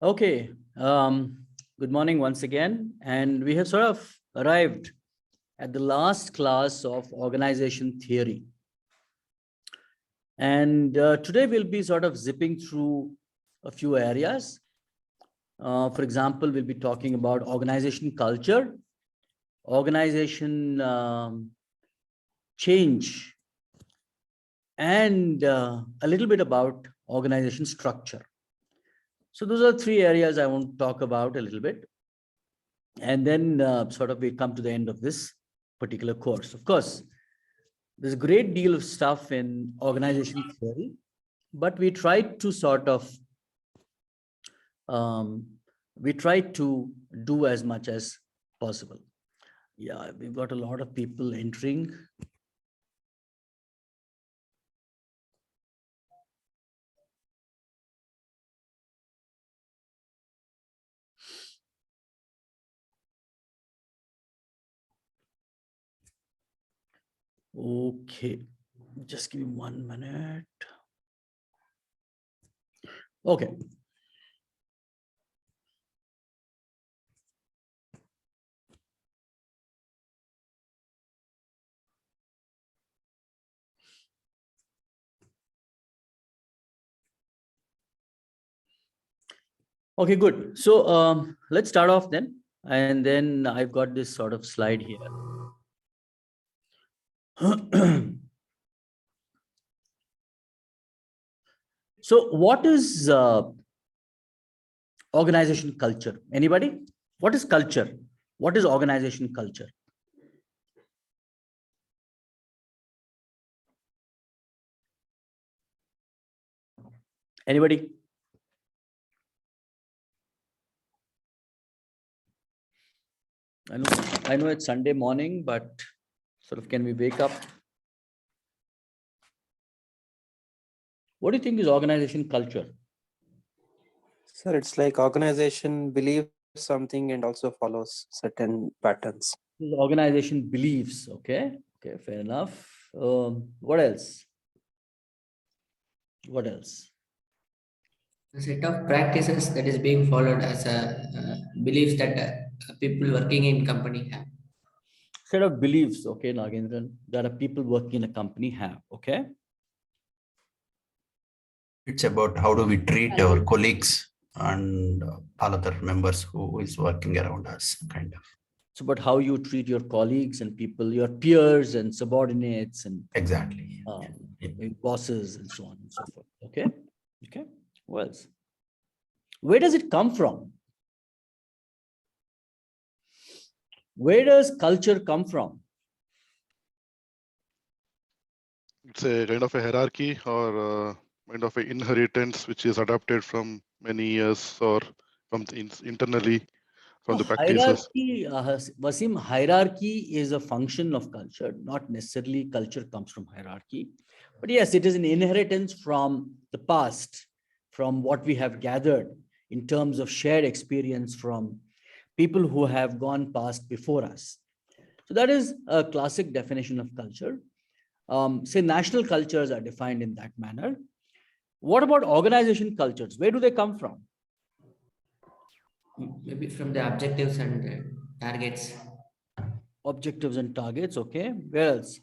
Okay, good morning once again. And we have sort of arrived at the last class of organization theory. And today we'll be sort of zipping through a few areas. For example, we'll be talking about organization culture, organization change, and a little bit about organization structure. So those are three areas I want to talk about a little bit. And then sort of we come to the end of this particular course. Of course, there's a great deal of stuff in organization theory, but we try to sort of, do as much as possible. Yeah, we've got a lot of people entering. Okay, just give me 1 minute. Okay. Okay, good. So let's start off then. And then I've got this sort of slide here. So what is organization culture? Anybody? What is culture? What is organization culture? Anybody? I know it's Sunday morning, but sort of can we wake up? What do you think is organization culture? Sir, it's like organization believes something and also follows certain patterns. Organization beliefs. Okay. Okay, fair enough. What else? What else? A set of practices that is being followed as a beliefs that people working in company have. Set of beliefs, okay, Nagendran, that are people working in a company have, okay? It's about how do we treat our colleagues and all other members who is working around us, kind of. It's about how you treat your colleagues and people, your peers and subordinates and Exactly. bosses and so on and so forth, okay? Okay, what else? Where does it come from? Where does culture come from? It's a kind of a hierarchy or kind of an inheritance which is adapted from many years or from internally from the practices. Hierarchy, Wasim, hierarchy is a function of culture, not necessarily culture comes from hierarchy. But yes, it is an inheritance from the past, from what we have gathered in terms of shared experience from people who have gone past before us. So that is a classic definition of culture. Say national cultures are defined in that manner. What about organization cultures? Where do they come from? Maybe from the objectives and targets. Objectives and targets, okay. Where else?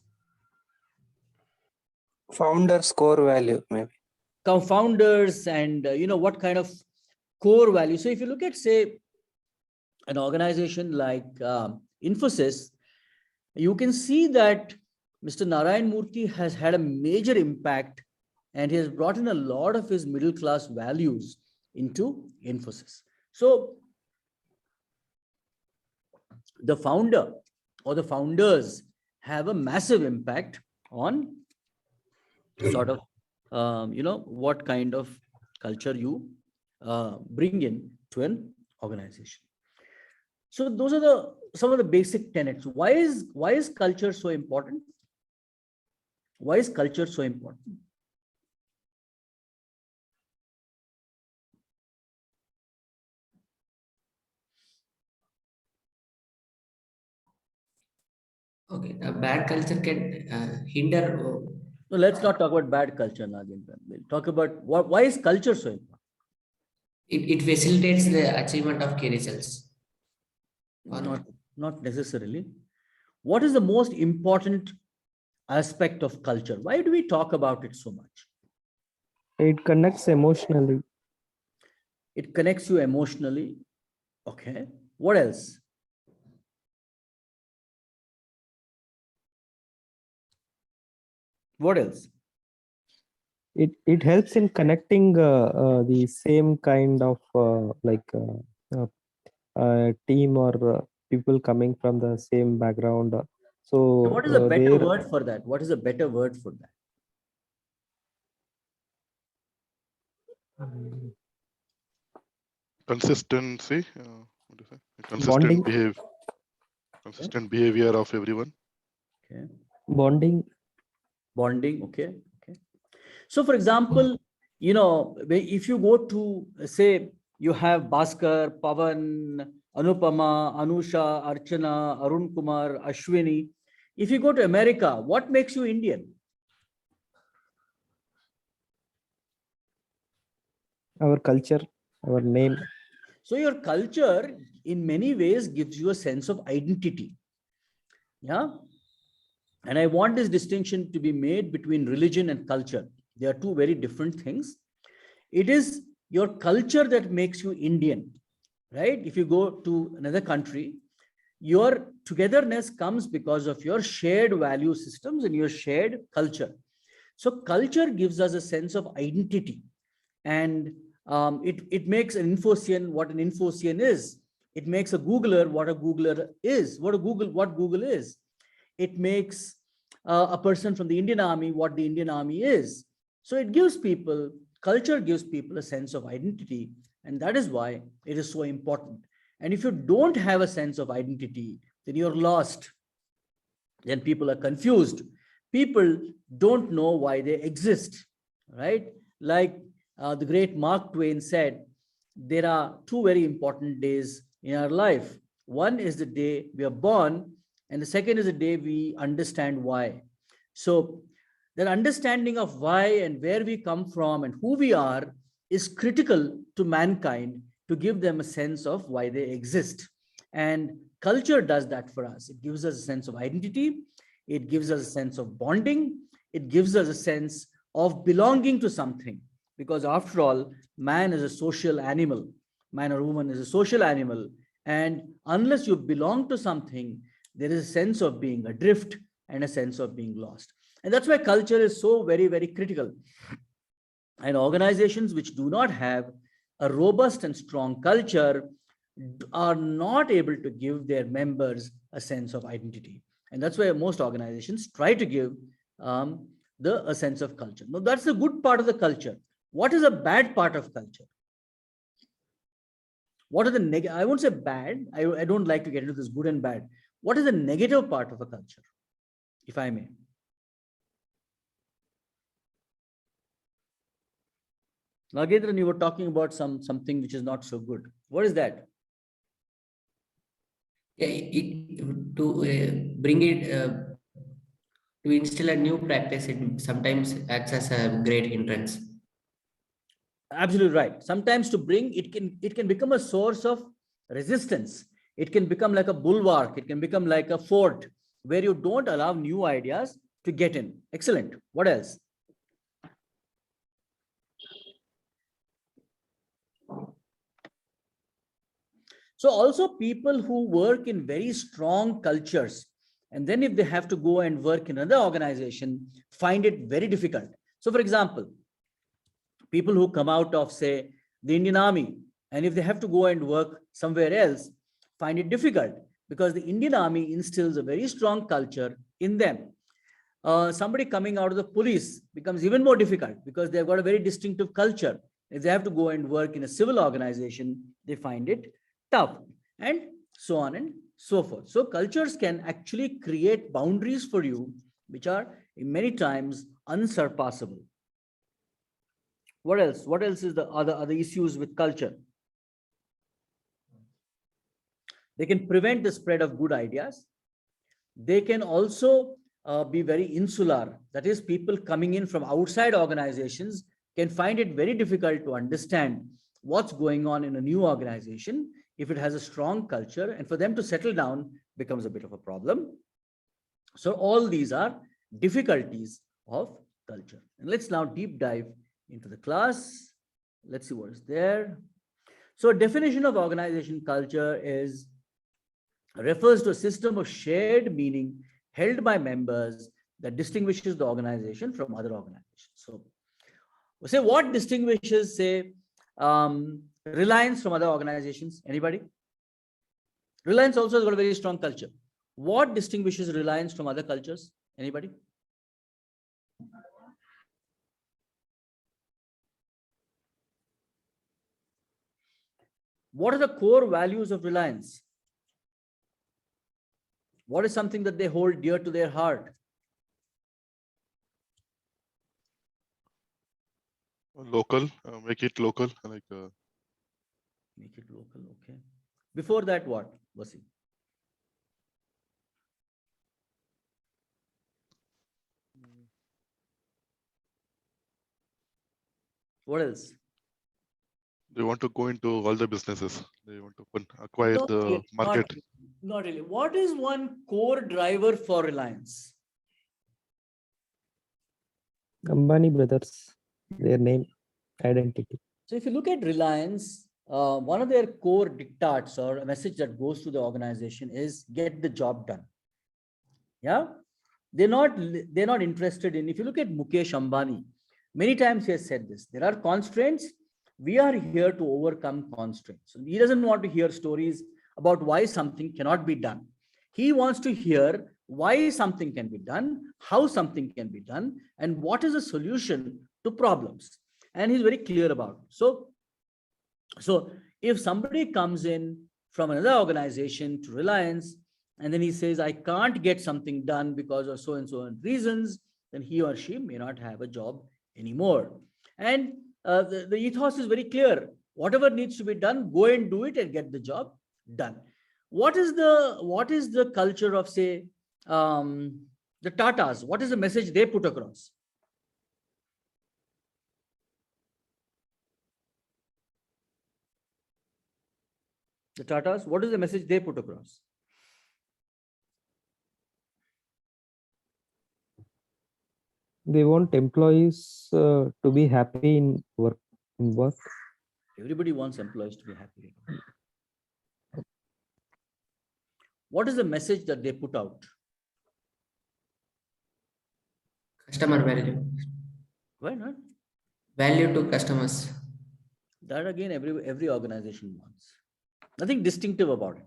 Founder's core value, maybe. Founders and what kind of core value. So if you look at, say, an organization like Infosys, you can see that Mr. Narayan Murthy has had a major impact and he has brought in a lot of his middle class values into Infosys. So the founder or the founders have a massive impact on sort of, what kind of culture you bring in to an organization. So those are some of the basic tenets. Why is culture so important? Why is culture so important? Okay, a bad culture can hinder. So let's not talk about bad culture, Nagendran. We'll talk about why is culture so important? It facilitates the achievement of key results. Not necessarily. What is the most important aspect of culture? Why do we talk about it so much? It connects emotionally. It connects you emotionally. Okay. What else? What else? It helps in connecting the same kind of team or people coming from the same background. So What is a better where word for that? What is a better word for that? Consistency. What do you say? Bonding. Consistent behavior of everyone. Okay. Bonding. Okay. So for example, if you go to, say, you have Bhaskar, Pavan, Anupama, Anusha, Archana, Arun Kumar, Ashwini. If you go to America, what makes you Indian? Our culture, our name. So your culture in many ways gives you a sense of identity. Yeah. And I want this distinction to be made between religion and culture. They are two very different things. It is your culture that makes you Indian, right? If you go to another country, your togetherness comes because of your shared value systems and your shared culture. So culture gives us a sense of identity, and it makes an Infosian what an Infosian is. It makes a Googler what a Googler is, what Google is. It makes a person from the Indian Army what the Indian Army is. So it gives people, culture gives people a sense of identity, and that is why it is so important. And if you don't have a sense of identity, then you're lost. Then people are confused. People don't know why they exist, right? Like the great Mark Twain said, there are two very important days in our life. One is the day we are born, and the second is the day we understand why. So that understanding of why and where we come from and who we are is critical to mankind to give them a sense of why they exist. And culture does that for us. It gives us a sense of identity. It gives us a sense of bonding. It gives us a sense of belonging to something. Because after all, man is a social animal. Man or woman is a social animal. And unless you belong to something, there is a sense of being adrift and a sense of being lost. And that's why culture is so very, very critical. And organizations which do not have a robust and strong culture are not able to give their members a sense of identity. And that's why most organizations try to give a sense of culture. Now, that's the good part of the culture. What is a bad part of culture? What are the I won't say bad. I don't like to get into this good and bad. What is the negative part of a culture, if I may? Nagendran, you were talking about something which is not so good. What is that? Yeah, to bring it to instill a new practice, it sometimes acts as a great hindrance. Absolutely right. Sometimes to bring it can become a source of resistance. It can become like a bulwark. It can become like a fort where you don't allow new ideas to get in. Excellent. What else? So also people who work in very strong cultures, and then if they have to go and work in another organization, find it very difficult. So for example, people who come out of, say, the Indian Army, and if they have to go and work somewhere else, find it difficult because the Indian Army instills a very strong culture in them. Somebody coming out of the police becomes even more difficult because they've got a very distinctive culture. If they have to go and work in a civil organization, they find it tough, and so on and so forth. So cultures can actually create boundaries for you, which are many times unsurpassable. What else? What else is the other issues with culture? They can prevent the spread of good ideas. They can also be very insular. That is, people coming in from outside organizations can find it very difficult to understand what's going on in a new organization if it has a strong culture, and for them to settle down becomes a bit of a problem. So all these are difficulties of culture. And let's now deep dive into the class. Let's see what is there. So definition of organization culture refers to a system of shared meaning held by members that distinguishes the organization from other organizations. So say what distinguishes, say, Reliance from other organizations? Anybody? Reliance also has got a very strong culture. What distinguishes Reliance from other cultures? Anybody? What are the core values of Reliance? What is something that they hold dear to their heart? Local, make it local, like. Make it local, okay. Before that, what, Vasim? What else? They want to go into all the businesses. They want to acquire Not the really, market. Not really. What is one core driver for Reliance? Ambani brothers, their name, identity. So if you look at Reliance, one of their core diktats or a message that goes to the organization is get the job done. Yeah, they're not interested in. If you look at Mukesh Ambani, many times he has said this: there are constraints. We are here to overcome constraints. So he doesn't want to hear stories about why something cannot be done. He wants to hear why something can be done, how something can be done, and what is a solution to problems. And he's very clear about it. So if somebody comes in from another organization to Reliance, and then he says, I can't get something done because of so and so reasons, then he or she may not have a job anymore. And the ethos is very clear. Whatever needs to be done, go and do it and get the job done. What is the culture of, say, the Tatas? What is the message they put across? The Tatas, what is the message they put across? They want employees to be happy in work. Everybody wants employees to be happy. What is the message that they put out? Customer value. Why not? Value to customers. That again, every organization wants. Nothing distinctive about it.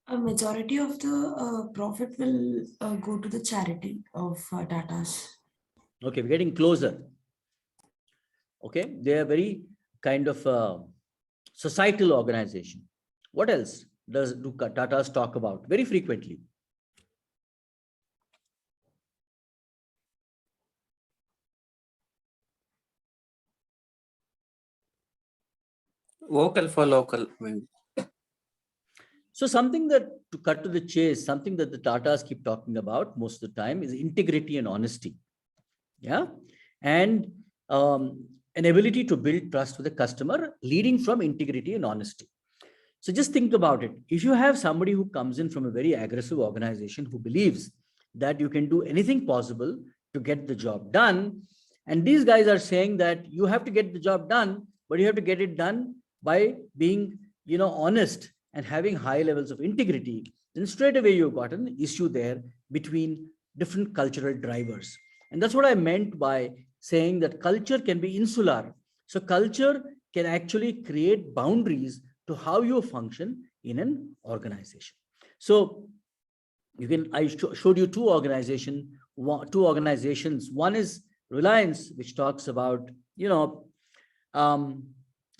A majority of the profit will go to the charity of Tatas. Okay, we're getting closer. Okay, they are very kind of societal organization. What else do Tatas talk about very frequently? Vocal for local. So something that, to cut to the chase, something that the Tatas keep talking about most of the time is integrity and honesty. Yeah. And an ability to build trust with the customer leading from integrity and honesty. So just think about it. If you have somebody who comes in from a very aggressive organization who believes that you can do anything possible to get the job done, and these guys are saying that you have to get the job done, but you have to get it done by being, honest and having high levels of integrity, then straight away you've got an issue there between different cultural drivers. And that's what I meant by saying that culture can be insular. So culture can actually create boundaries to how you function in an organization. So I showed you two organizations. One is Reliance, which talks about,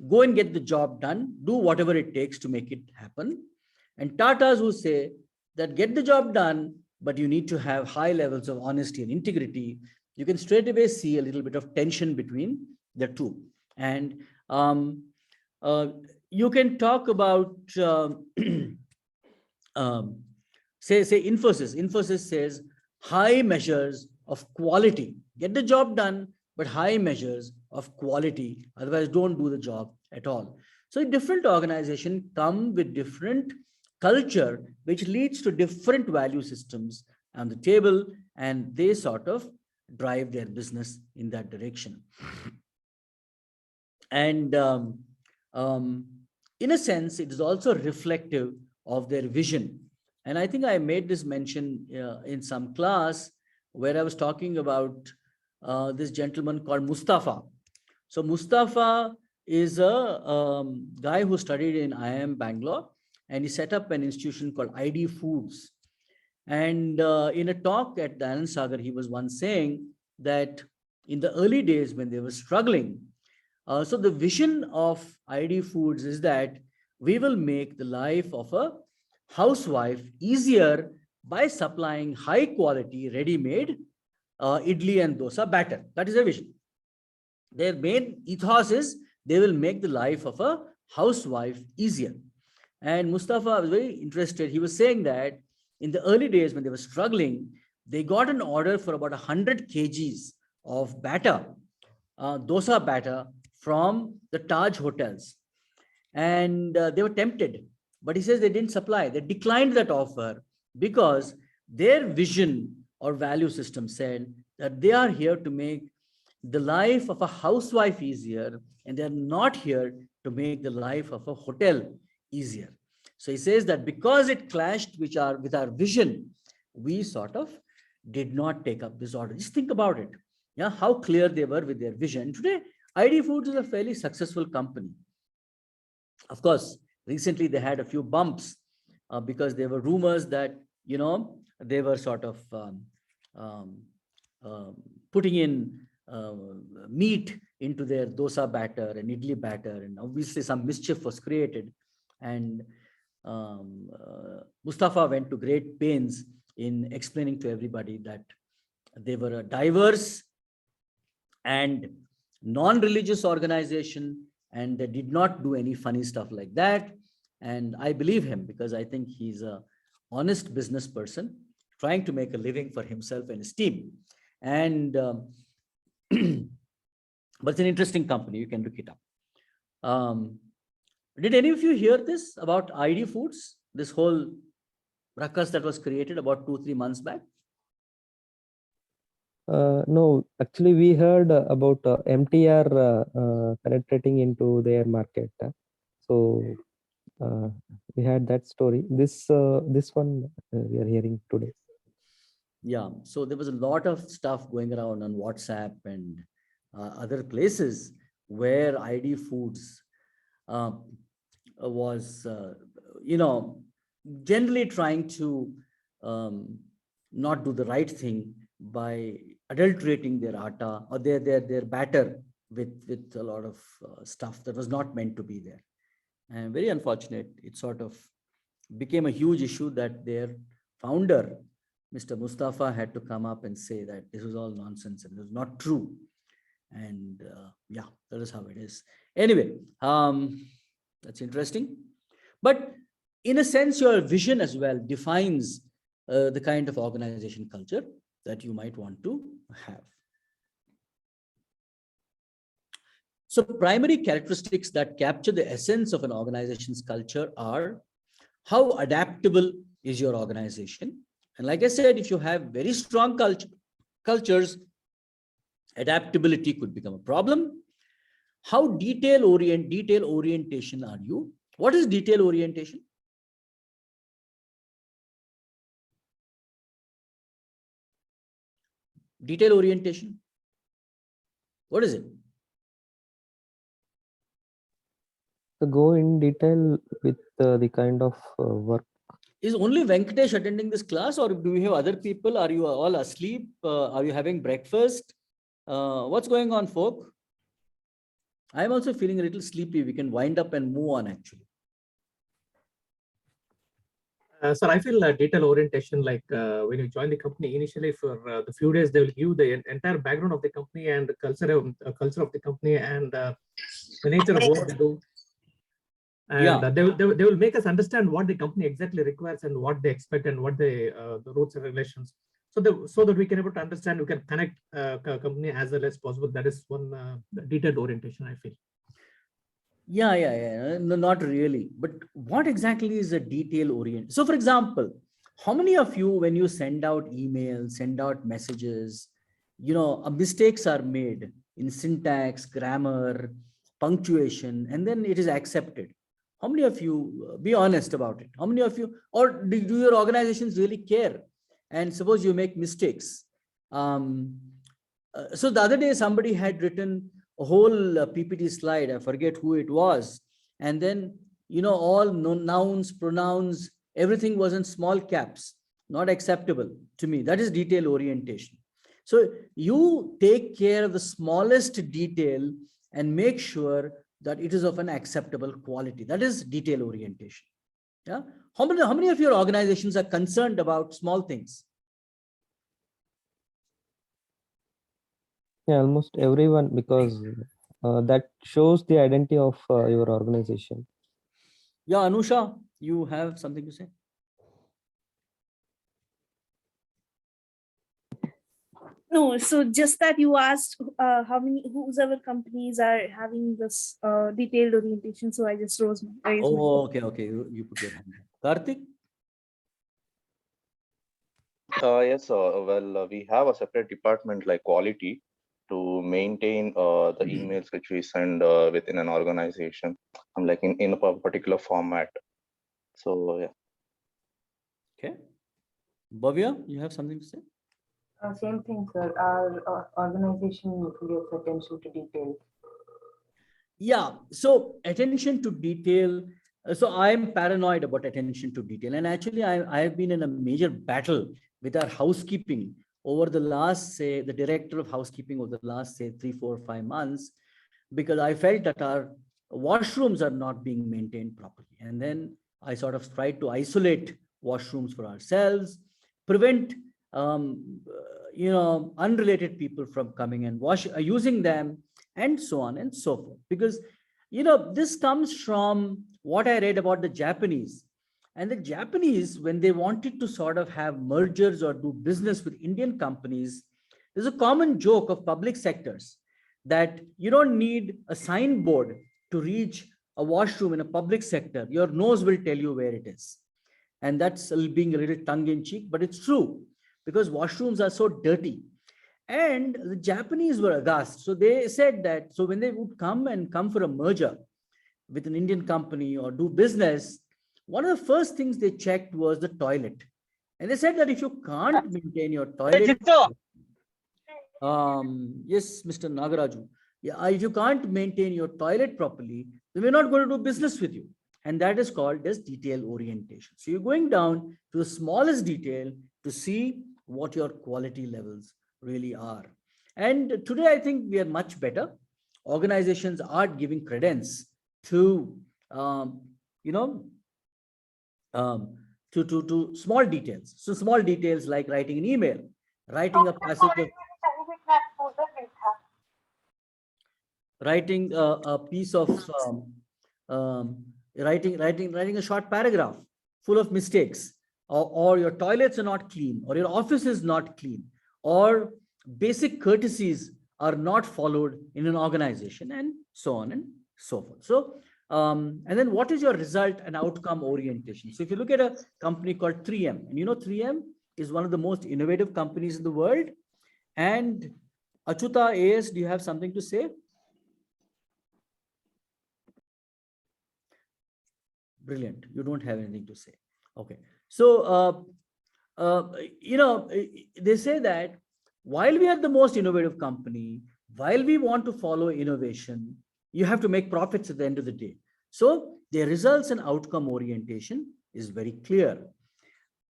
go and get the job done, do whatever it takes to make it happen. And Tatas who say that get the job done, but you need to have high levels of honesty and integrity. You can straight away see a little bit of tension between the two. And you can talk about, say Infosys. Infosys says high measures of quality. Get the job done, but high measures of quality. Otherwise, don't do the job at all. So different organizations come with different culture, which leads to different value systems on the table, and they sort of drive their business in that direction. And in a sense, it is also reflective of their vision. And I think I made this mention in some class where I was talking about this gentleman called Mustafa. So Mustafa is a guy who studied in IIM Bangalore, and he set up an institution called ID Foods. And in a talk at the Anand Sagar, he was once saying that in the early days when they were struggling, so the vision of ID Foods is that we will make the life of a housewife easier by supplying high quality ready-made idli and dosa batter. That is their vision. Their main ethos is they will make the life of a housewife easier. And Mustafa was very interested. He was saying that in the early days when they were struggling, they got an order for about 100 kgs of batter, dosa batter from the Taj hotels. And they were tempted, but he says they didn't supply. They declined that offer because their vision or value system said that they are here to make the life of a housewife easier, and they're not here to make the life of a hotel easier. So he says that because it clashed with our vision, we sort of did not take up this order. Just think about it. Yeah, how clear they were with their vision. Today, ID Foods is a fairly successful company. Of course, recently they had a few bumps because there were rumors that, you know, they were sort of putting in meat into their dosa batter and idli batter, and obviously some mischief was created. And Mustafa went to great pains in explaining to everybody that they were a diverse and non-religious organization, and they did not do any funny stuff like that. And I believe him because I think he's a honest business person trying to make a living for himself and his team. And but it's an interesting company. You can look it up. Did any of you hear this about ID Foods? This whole ruckus that was created about 2-3 months back? No, actually, we heard about MTR penetrating into their market. So we had that story. This one we are hearing today. Yeah, so there was a lot of stuff going around on WhatsApp and other places where ID Foods was, generally trying to not do the right thing by adulterating their atta or their batter with a lot of stuff that was not meant to be there. And very unfortunate, it sort of became a huge issue that their founder, Mr. Mustafa, had to come up and say that this was all nonsense and it was not true. And yeah, that is how it is. Anyway, that's interesting. But in a sense, your vision as well defines the kind of organization culture that you might want to have. So primary characteristics that capture the essence of an organization's culture are how adaptable is your organization. And like I said, if you have very strong cultures, adaptability could become a problem. How detail orientation are you? What is detail orientation? Detail orientation. What is it? To go in detail with the kind of work. Is only Venkatesh attending this class, or do we have other people? Are you all asleep? Are you having breakfast? What's going on, folk? I'm also feeling a little sleepy. We can wind up and move on, actually. Sir, I feel detail orientation, like when you join the company initially for the few days, they will give you the entire background of the company and the culture of the company and the nature of what they do. And they will make us understand what the company exactly requires and what they expect and what the rules and regulations. so that we can able to understand, we can connect company as well as possible. That is one detailed orientation, I feel. Yeah. No, not really. But what exactly is a detail oriented? So for example, how many of you, when you send out emails, send out messages, mistakes are made in syntax, grammar, punctuation, and then it is accepted? How many of you, be honest about it? How many of you, or do your organizations really care? And suppose you make mistakes. So the other day, somebody had written a whole PPT slide. I forget who it was. And then, all nouns, pronouns, everything was in small caps, not acceptable to me. That is detail orientation. So you take care of the smallest detail and make sure that it is of an acceptable quality. That is detail orientation. Yeah. How many of your organizations are concerned about small things? Yeah, almost everyone, because that shows the identity of your organization. Yeah, Anusha, you have something to say? No, so just that you asked whose other companies are having this detailed orientation. So I just raised my hand. Oh, okay. You put your hand up. Karthik? Yes, we have a separate department like quality to maintain the emails which we send within an organization, like in a particular format. So, yeah. Okay. Bhavya, you have something to say? Same thing, sir. Our organization gives attention to detail. Yeah, so attention to detail. So I'm paranoid about attention to detail. And actually, I have been in a major battle with our housekeeping over the last, say, the director of housekeeping over the last, say, 3, 4, 5 months, because I felt that our washrooms are not being maintained properly. And then I sort of tried to isolate washrooms for ourselves, prevent unrelated people from coming and using them, and so on and so forth. Because this comes from what I read about the Japanese. And the Japanese, when they wanted to sort of have mergers or do business with Indian companies, there's a common joke of public sectors that you don't need a signboard to reach a washroom in a public sector. Your nose will tell you where it is. And that's being a little tongue-in-cheek, but it's true, because washrooms are so dirty. And the Japanese were aghast. So they said that, so when they would come for a merger with an Indian company or do business, one of the first things they checked was the toilet. And they said that if you can't maintain your toilet, yes, Mr. Nagaraju, yeah, if you can't maintain your toilet properly, then we're not going to do business with you. And that is called as detail orientation. So you're going down to the smallest detail to see what your quality levels really are. And today, I think we are much better. Organizations are giving credence to, to small details. So small details like writing an email, writing a passage of, writing a piece of, writing a short paragraph full of mistakes, or your toilets are not clean, or your office is not clean, or basic courtesies are not followed in an organization, and so on and so forth. So, and then what is your result and outcome orientation? So if you look at a company called 3M, and 3M is one of the most innovative companies in the world. And Achyuta AS, do you have something to say? Brilliant. You don't have anything to say. Okay. So, they say that while we are the most innovative company, while we want to follow innovation, you have to make profits at the end of the day. So the results and outcome orientation is very clear.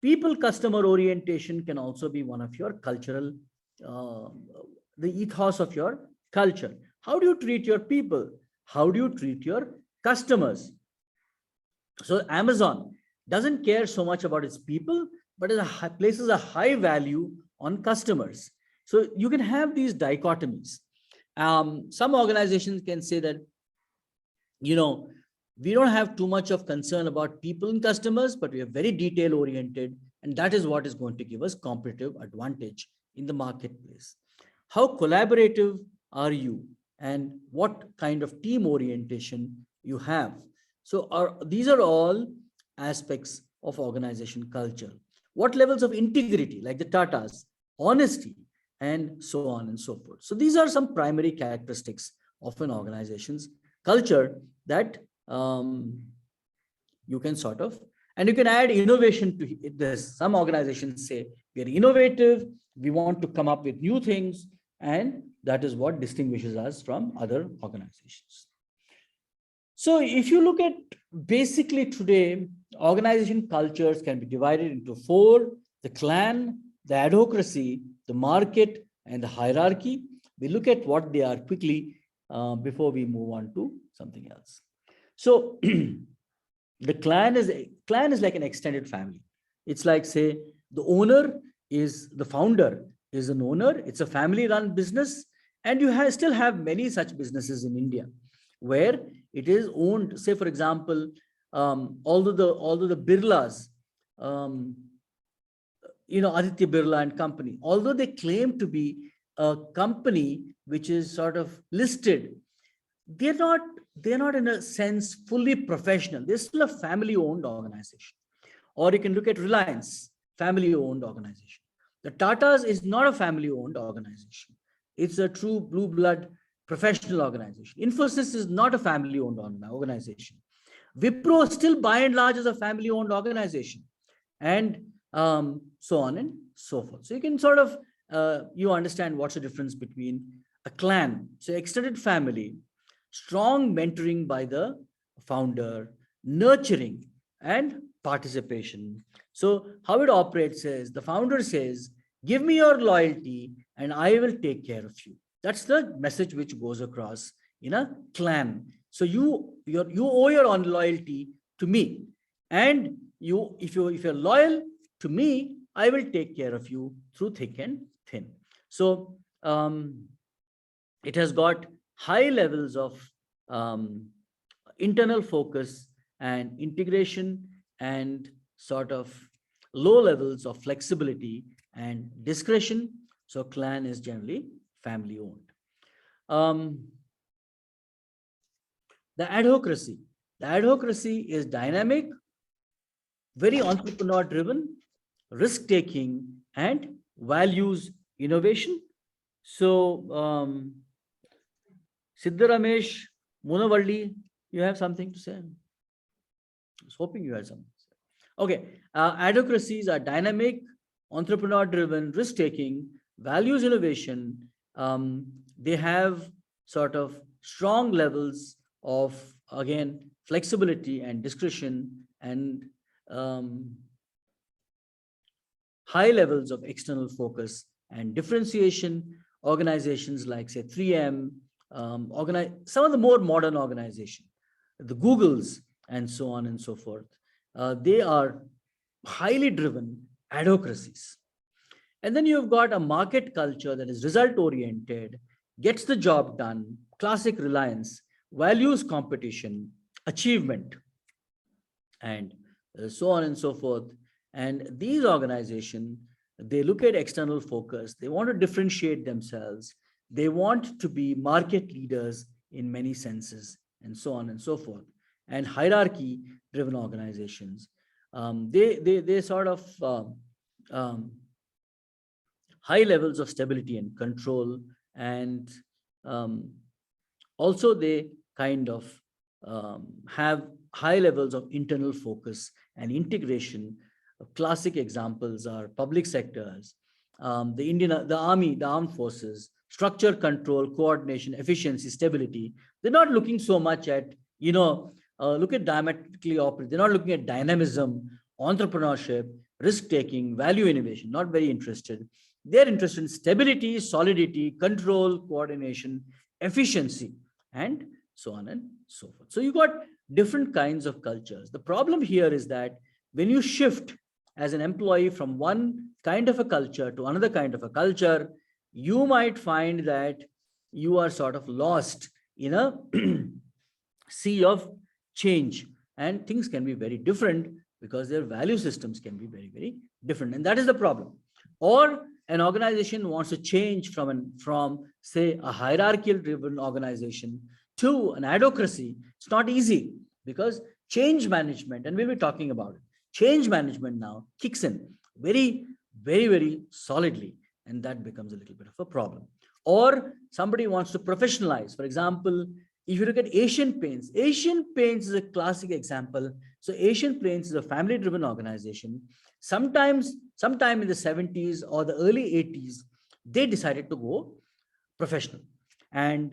People customer orientation can also be one of your cultural, the ethos of your culture. How do you treat your people? How do you treat your customers? So Amazon doesn't care so much about its people, but it places a high value on customers. So you can have these dichotomies. Some organizations can say that, we don't have too much of concern about people and customers, but we are very detail oriented And that is what is going to give us competitive advantage in the marketplace. How collaborative are you, and what kind of team orientation you have? So these are all aspects of organization culture. What levels of integrity, like the Tatas, honesty, and so on and so forth. So these are some primary characteristics of an organization's culture that you can sort of, and you can add innovation to this. Some organizations say we are innovative, we want to come up with new things, and that is what distinguishes us from other organizations. So if you look at basically today, organization cultures can be divided into four: the clan, the adhocracy, the market, and the hierarchy. We look at what they are quickly before we move on to something else. So the clan is like an extended family. It's like, say, the owner is the founder is an owner. It's a family-run business, and you still have many such businesses in India where it is owned. Say, for example, although the Birlas, Aditya Birla and Company, although they claim to be a company which is sort of listed, they're not in a sense fully professional. They're still a family-owned organization. Or you can look at Reliance, family-owned organization. The Tatas is not a family-owned organization. It's a true blue blood professional organization. Infosys is not a family-owned organization. Wipro still by and large is a family-owned organization, and so on and so forth. So you can sort of, you understand what's the difference between a clan, so extended family, strong mentoring by the founder, nurturing and participation. So how it operates is the founder says, give me your loyalty and I will take care of you. That's the message which goes across in a clan. So you owe your own loyalty to me, and if you're loyal to me, I will take care of you through thick and thin. So it has got high levels of internal focus and integration, and sort of low levels of flexibility and discretion. So clan is generally family owned. The adhocracy is dynamic, very entrepreneur driven, risk taking, and values innovation. So Siddharamesh, Munavalli, you have something to say? I was hoping you had something to say. Okay, adhocracies are dynamic, entrepreneur driven, risk taking, values innovation. They have sort of strong levels of, again, flexibility and discretion, and high levels of external focus and differentiation. Organizations like, say, 3M, some of the more modern organizations, the Googles and so on and so forth, they are highly driven adhocracies. And then you've got a market culture that is result oriented, gets the job done, classic Reliance, values competition, achievement, and so on and so forth. And these organizations, they look at external focus, they want to differentiate themselves, they want to be market leaders in many senses, and so on and so forth. And hierarchy driven organizations, they sort of high levels of stability and control, and also they kind of have high levels of internal focus and integration. Classic examples are public sectors, the army, the armed forces, structure, control, coordination, efficiency, stability. They're not looking so much at, look at diametrically opposite. They're not looking at dynamism, entrepreneurship, risk-taking, value innovation, not very interested. They're interested in stability, solidity, control, coordination, efficiency, and so on and so forth. So you got different kinds of cultures. The problem here is that when you shift as an employee from one kind of a culture to another kind of a culture, you might find that you are sort of lost in a sea of change, and things can be very different because their value systems can be very, very different. And that is the problem. Or an organization wants to change from say a hierarchical driven organization to an adhocracy. It's not easy, because change management, and we'll be talking about it, change management now kicks in very, very, very solidly, and that becomes a little bit of a problem. Or somebody wants to professionalize. For example, if you look at Asian Paints is a classic example. So Asian Paints is a family driven organization. Sometime in the 70s or the early 80s, they decided to go professional, and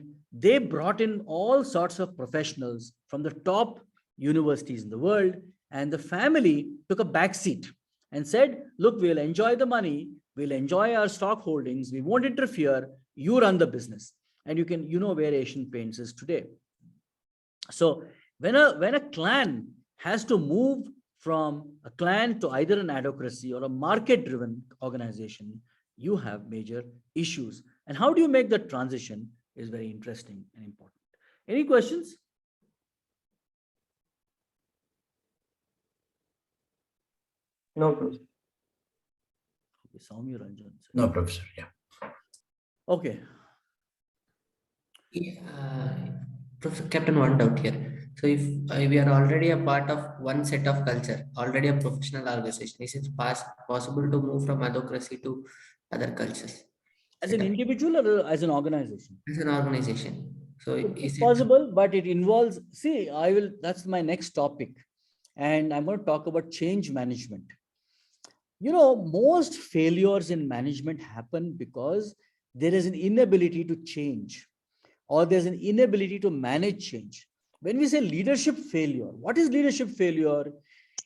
they brought in all sorts of professionals from the top universities in the world, and the family took a back seat and said, look, we'll enjoy the money, we'll enjoy our stock holdings, we won't interfere, you run the business. And you know where Asian Paints is today. So when a clan has to move from a clan to either an adhocracy or a market driven organization, you have major issues. And how do you make that transition is very interesting and important. Any questions? No, Professor. Okay, Soumya Ranjan. No, Professor. Yeah. Okay. Professor Captain, one doubt here. So if we are already a part of one set of culture, already a professional organization, is it possible to move from adhocracy to other cultures? As an individual or as an organization? As an organization. So it's possible, but it involves, that's my next topic. And I'm going to talk about change management. Most failures in management happen because there is an inability to change, or there's an inability to manage change. When we say leadership failure, what is leadership failure?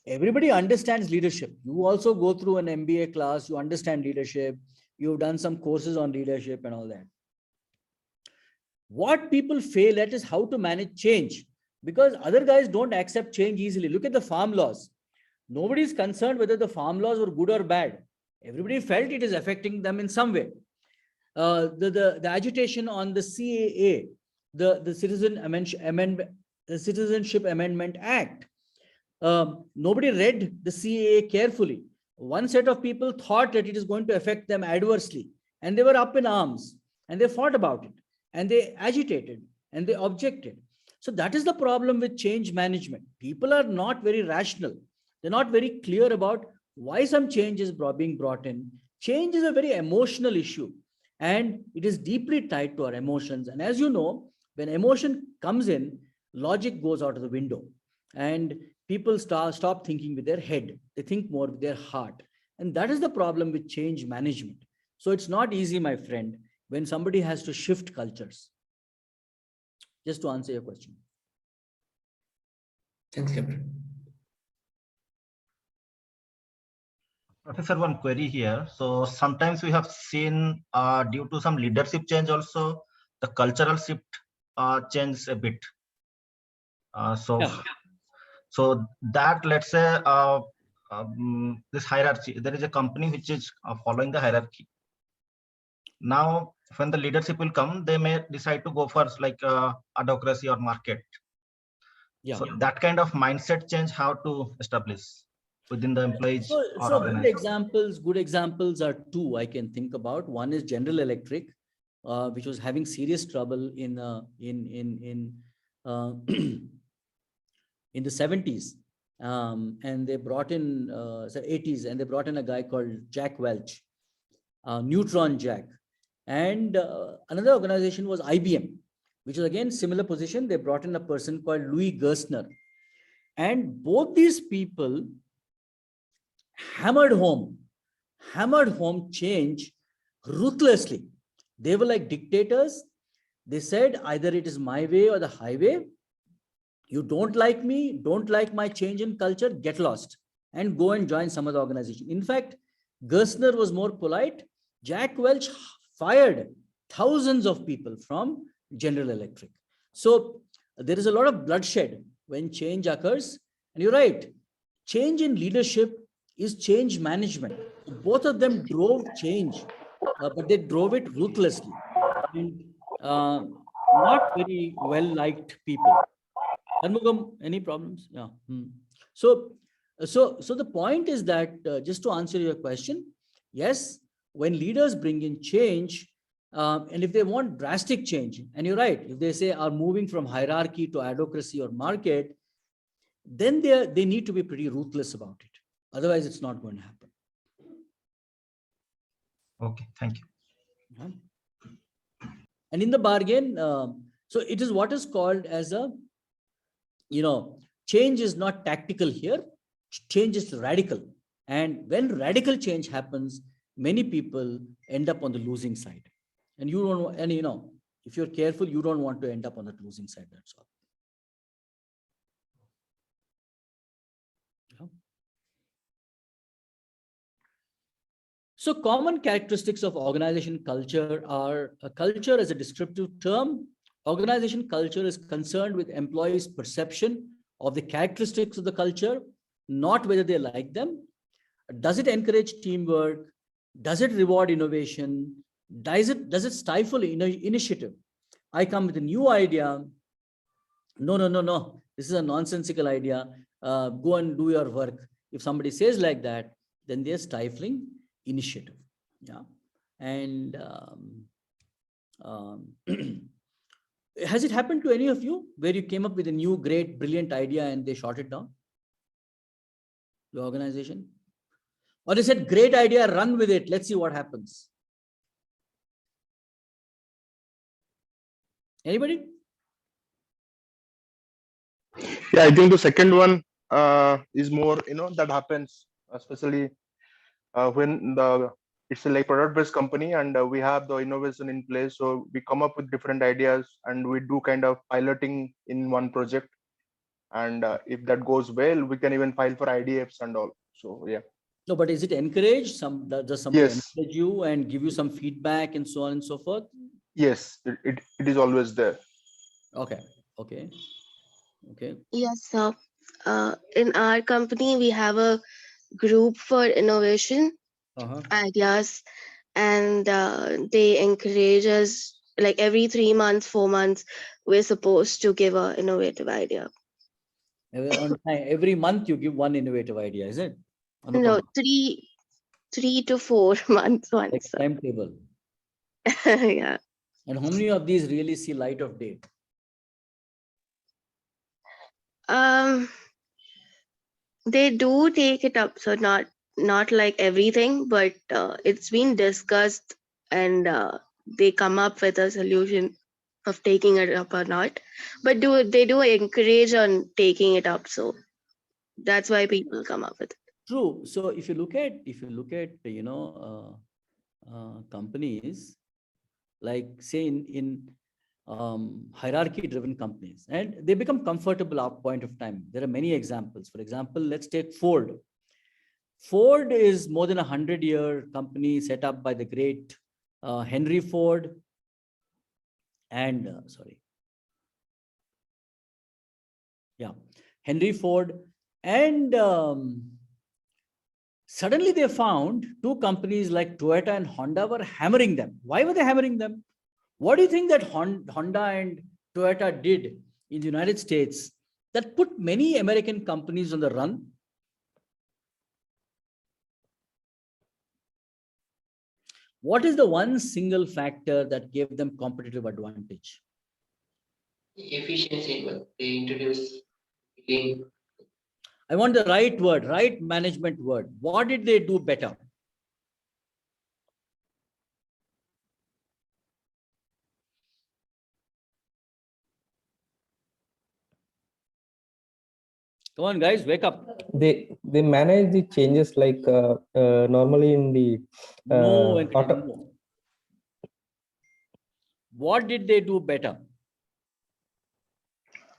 Everybody understands leadership. You also go through an MBA class, you understand leadership, you've done some courses on leadership and all that. What people fail at is how to manage change, because other guys don't accept change easily. Look at the farm laws. Nobody is concerned whether the farm laws were good or bad. Everybody felt it is affecting them in some way. The agitation on the CAA, the Citizenship Amendment Act. Nobody read the CAA carefully. One set of people thought that it is going to affect them adversely, and they were up in arms, and they fought about it, and they agitated, and they objected. So that is the problem with change management. People are not very rational. They're not very clear about why some change is being brought in. Change is a very emotional issue, and it is deeply tied to our emotions. And as you know, when emotion comes in, logic goes out of the window, and people stop thinking with their head. They think more with their heart. And that is the problem with change management. So it's not easy, my friend, when somebody has to shift cultures. Just to answer your question. Thanks, Captain. Professor, one query here. So sometimes we have seen due to some leadership change also, the cultural shift changes a bit. So that, let's say, this hierarchy, there is a company which is following the hierarchy. Now, when the leadership will come, they may decide to go for like adhocracy or market. Yeah. So that kind of mindset change, how to establish within the employees? So good examples are two I can think about. One is General Electric, which was having serious trouble in the 70s, and they brought in 80s, and they brought in a guy called Jack Welch, Neutron Jack. And another organization was IBM, which is again similar position. They brought in a person called Louis Gerstner, and both these people hammered home change ruthlessly. They were like dictators. They said either it is my way or the highway. You don't like me, don't like my change in culture, get lost and go and join some other organization. In fact, Gerstner was more polite. Jack Welch fired thousands of people from General Electric. So there is a lot of bloodshed when change occurs. And you're right, change in leadership is change management. Both of them drove change, but they drove it ruthlessly. And not very well-liked people. Anmugam, any problems? Yeah. So So the point is that just to answer your question, yes, when leaders bring in change, and if they want drastic change, and you're right, if they say are moving from hierarchy to advocacy or market, then they need to be pretty ruthless about it. Otherwise, it's not going to happen. Okay, thank you. Yeah. And in the bargain, so it is what is called as a, change is not tactical here. Change is radical. And when radical change happens, many people end up on the losing side. And you don't, and if you're careful, you don't want to end up on that losing side. That's all. Yeah. So common characteristics of organization culture are culture as a descriptive term. Organization culture is concerned with employees' perception of the characteristics of the culture, not whether they like them. Does it encourage teamwork? Does it reward innovation? Does it stifle initiative? I come with a new idea. No. This is a nonsensical idea. Go and do your work. If somebody says like that, then they're stifling initiative. Yeah. And has it happened to any of you where you came up with a new, great, brilliant idea and they shot it down? The organization? Or they said, great idea, run with it. Let's see what happens. Anybody? Yeah, I think the second one is more, that happens, especially when it's a like product-based company and we have the innovation in place. So we come up with different ideas and we do kind of piloting in one project. And if that goes well, we can even file for IDFs and all. So yeah. No, but is it encouraged? Does somebody Yes. encourage you and give you some feedback and so on and so forth? Yes, it is always there. Okay. Yes, sir. In our company, we have a group for innovation ideas, and they encourage us like every 3 months, 4 months, we're supposed to give an innovative idea. Every month you give one innovative idea, is it? No, 3 to 4 months once. Like a timetable. Yeah. And how many of these really see light of day? They do take it up, so not like everything, but it's been discussed and they come up with a solution of taking it up or not. But they do encourage on taking it up, so that's why people come up with it. True. So if you look at companies like say in hierarchy driven companies, and they become comfortable at a point of time. There are many examples. For example, let's take Ford. Ford is more than 100-year company set up by the great Henry Ford and Henry Ford, and suddenly they found two companies like Toyota and Honda were hammering them. Why were they hammering them? What do you think that Honda and Toyota did in the United States that put many American companies on the run? What is the one single factor that gave them competitive advantage? Efficiency. They introduced lean. I want the right word, right management word. What did they do better? Come on, guys, wake up. They manage the changes like normally in the no. What did they do better?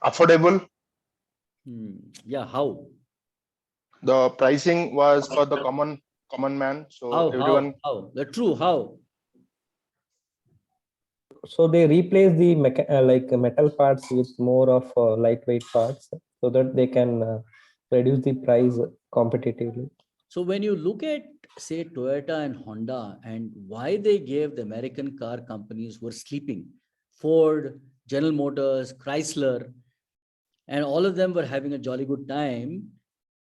Affordable. Yeah, how? The pricing was for the common man. So everyone. How? The true how? So they replace the metal parts with more of lightweight parts so that they can reduce the price competitively. So when you look at say Toyota and Honda and why they gave the American car companies who were sleeping, Ford, General Motors, Chrysler, and all of them were having a jolly good time,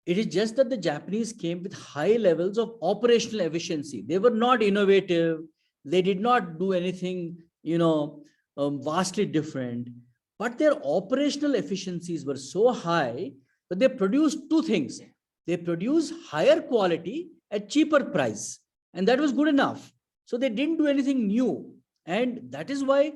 It is just that the Japanese came with high levels of operational efficiency. They were not innovative. They did not do anything, vastly different. But their operational efficiencies were so high that they produced two things. They produced higher quality at cheaper price. And that was good enough. So they didn't do anything new. And that is why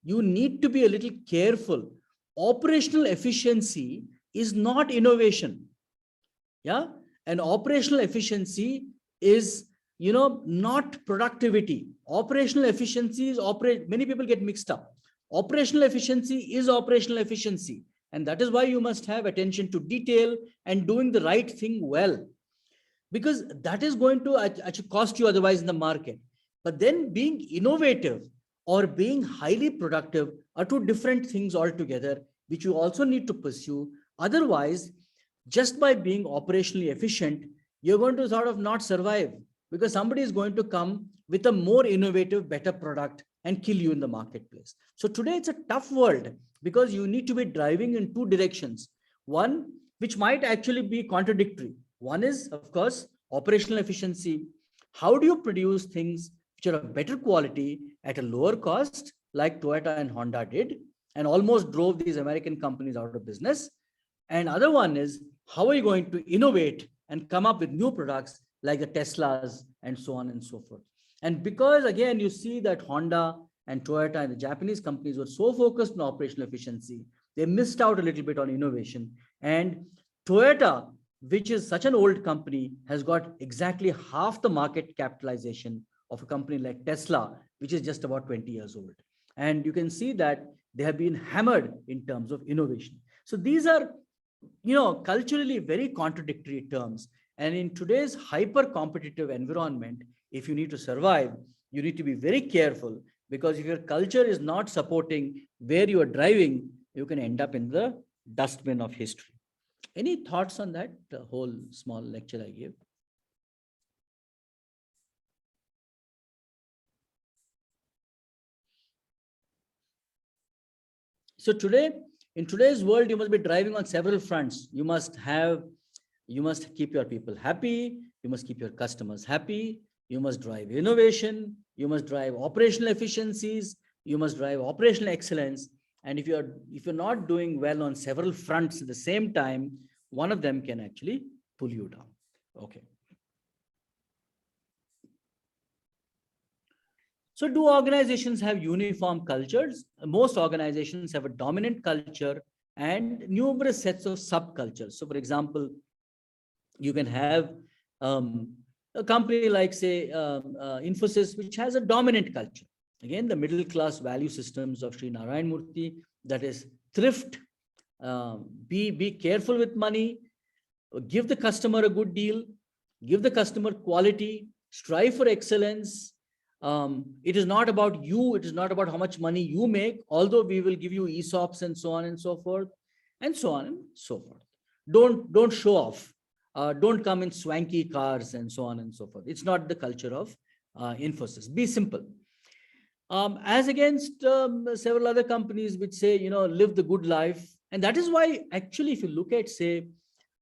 you need to be a little careful. Operational efficiency is not innovation. Yeah. And operational efficiency is, not productivity. Operational efficiency is many people get mixed up. Operational efficiency is operational efficiency. And that is why you must have attention to detail and doing the right thing well, because that is going to actually cost you otherwise in the market. But then being innovative or being highly productive are two different things altogether, which you also need to pursue. Otherwise, just by being operationally efficient, you're going to sort of not survive, because somebody is going to come with a more innovative, better product and kill you in the marketplace. So today it's a tough world, because you need to be driving in two directions. One, which might actually be contradictory. One is, of course, operational efficiency. How do you produce things which are of better quality at a lower cost, like Toyota and Honda did, and almost drove these American companies out of business? And other one is, how are you going to innovate and come up with new products like the Teslas and so on and so forth? And because, again, you see that Honda and Toyota and the Japanese companies were so focused on operational efficiency, they missed out a little bit on innovation. And Toyota, which is such an old company, has got exactly half the market capitalization of a company like Tesla, which is just about 20 years old. And you can see that they have been hammered in terms of innovation. So these are, culturally very contradictory terms. And in today's hyper competitive environment, if you need to survive, you need to be very careful, because if your culture is not supporting where you are driving, you can end up in the dustbin of history. Any thoughts on that whole small lecture I gave? So today, in today's world, you must be driving on several fronts. You must keep your people happy. You must keep your customers happy. You must drive innovation. You must drive operational efficiencies. You must drive operational excellence. And if you're not doing well on several fronts at the same time, one of them can actually pull you down. Okay. So do organizations have uniform cultures? Most organizations have a dominant culture and numerous sets of subcultures. So for example, you can have a company like, say, Infosys, which has a dominant culture. Again, the middle class value systems of Sri Narayan Murthy, that is thrift, be careful with money, give the customer a good deal, give the customer quality, strive for excellence. It is not about you. It is not about how much money you make, although we will give you ESOPs and so on and so forth, and so on and so forth. Don't show off. Don't come in swanky cars and so on and so forth. It's not the culture of Infosys. Be simple. As against several other companies which say, live the good life. And that is why, actually, if you look at, say,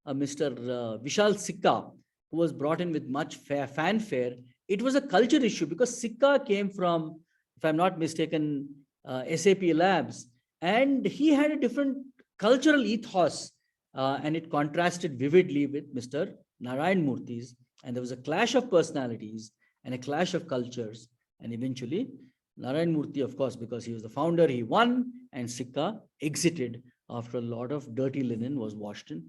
Mr. Vishal Sikka, who was brought in with much fanfare, it was a culture issue, because Sikka came from, if I'm not mistaken, SAP Labs, and he had a different cultural ethos, and it contrasted vividly with Mr. Narayan Murthy's, and there was a clash of personalities and a clash of cultures, and eventually Narayan Murthy, of course, because he was the founder, he won, and Sikka exited after a lot of dirty linen was washed in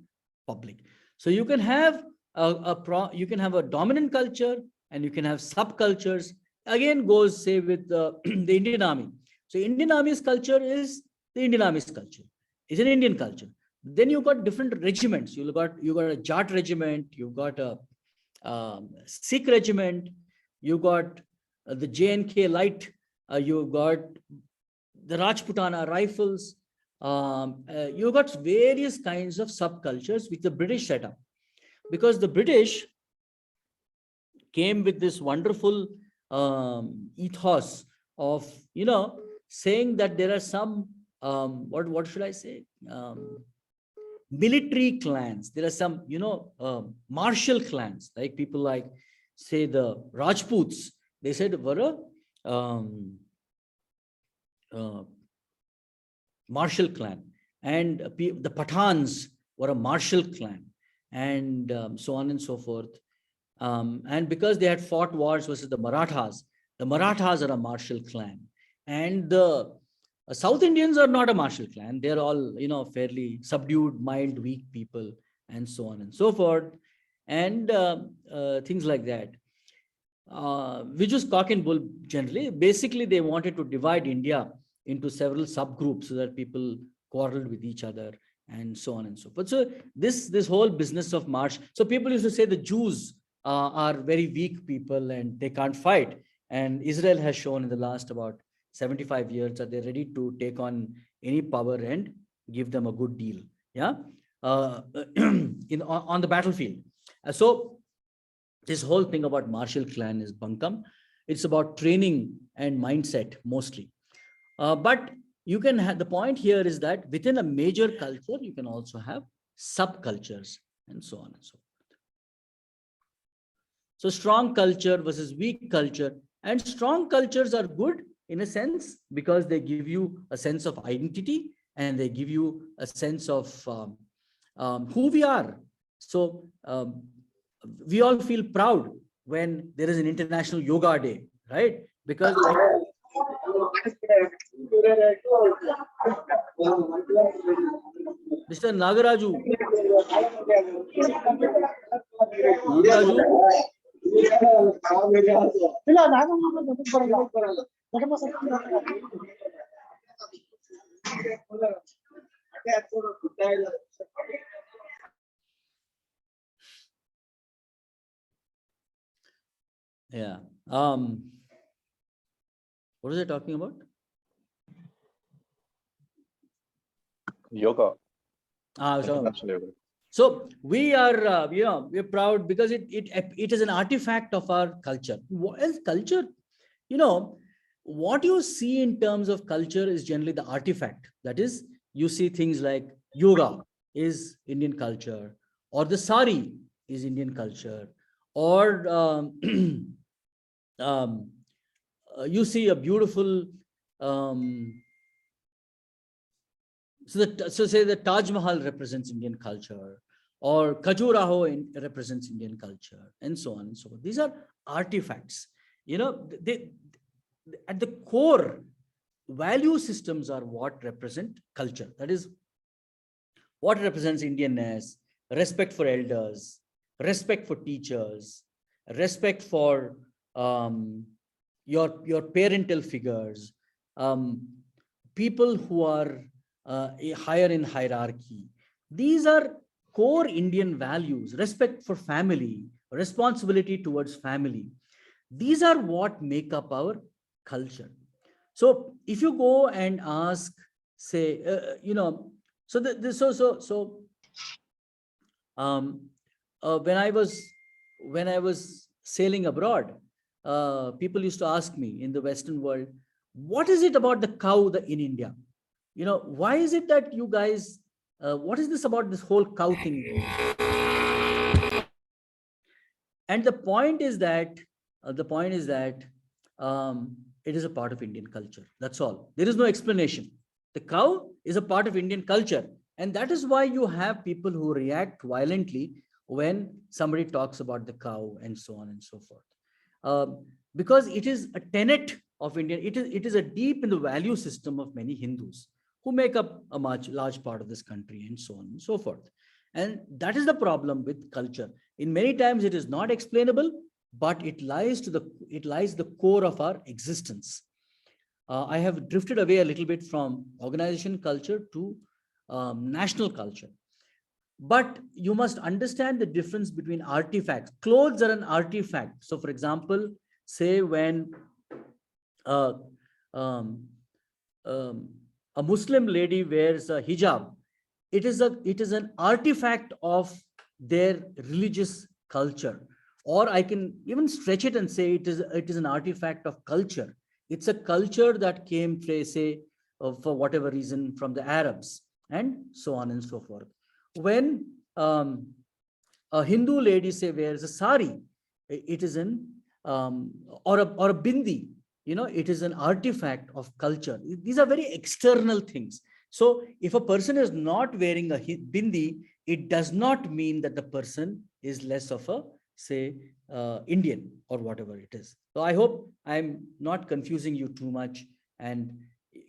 public. So you can have a dominant culture, and you can have subcultures. Again, goes, say, with the Indian Army. So Indian Army's culture is the Indian Army's culture. It's an Indian culture. Then you've got different regiments. You got a Jat regiment. You've got a Sikh regiment. You got the JNK Light. You've got the Rajputana Rifles. You've got various kinds of subcultures which the British set up, because the British came with this wonderful ethos of, saying that there are some, what should I say? military clans. There are some, martial clans, like people like, say, the Rajputs. They said were a martial clan, and the Pathans were a martial clan, and so on and so forth. And because they had fought wars versus the Marathas are a martial clan, and the South Indians are not a martial clan. They're all, fairly subdued, mild, weak people, and so on and so forth, and things like that. Which was cock and bull generally. Basically, they wanted to divide India into several subgroups so that people quarreled with each other, and so on and so forth. So this whole business of march. So people used to say the Jews are very weak people and they can't fight. And Israel has shown in the last about 75 years that they're ready to take on any power and give them a good deal. Yeah, on the battlefield. So this whole thing about martial clan is bunkum. It's about training and mindset mostly. But you can have, the point here is that within a major culture, you can also have subcultures and so on and so forth. So strong culture versus weak culture, and strong cultures are good in a sense because they give you a sense of identity and they give you a sense of who we are. So we all feel proud when there is an International Yoga Day, right? Because Mr. Nagaraju. Yeah. What was I talking about? Yoga. So we are, we're proud because it is an artifact of our culture. What is culture? What you see in terms of culture is generally the artifact. That is, you see things like yoga is Indian culture, or the sari is Indian culture, or you see a beautiful, so say the Taj Mahal represents Indian culture, or Khajuraho represents Indian culture, and so on and so forth. These are artifacts. They at the core, value systems are what represent culture. That is what represents Indianness: respect for elders, respect for teachers, respect for your parental figures, people who are higher in hierarchy. These are core Indian values: respect for family, responsibility towards family. These are what make up our culture. So if you go and ask, say, when I was sailing abroad, people used to ask me in the Western world, what is it about the cow in India? Why is it that you guys, what is this about this whole cow thing? And the point is that it is a part of Indian culture. That's all. There is no explanation. The cow is a part of Indian culture. And that is why you have people who react violently when somebody talks about the cow and so on and so forth. Because it is a tenet of Indian, it is a deep in the value system of many Hindus who make up a large part of this country, and so on and so forth. And that is the problem with culture. In many times it is not explainable, but it lies the core of our existence. I have drifted away a little bit from organization culture to national culture. But you must understand the difference between artifacts. Clothes are an artifact. So for example, say when a Muslim lady wears a hijab, it is an artifact of their religious culture. Or I can even stretch it and say it is an artifact of culture. It's a culture that came, say, for whatever reason, from the Arabs, and so on and so forth. when a Hindu lady say wears a sari, it is an or a bindi, it is an artifact of culture. These are very external things. So if a person is not wearing a bindi, it does not mean that the person is less of a, say, Indian or whatever it is. So I hope I'm not confusing you too much and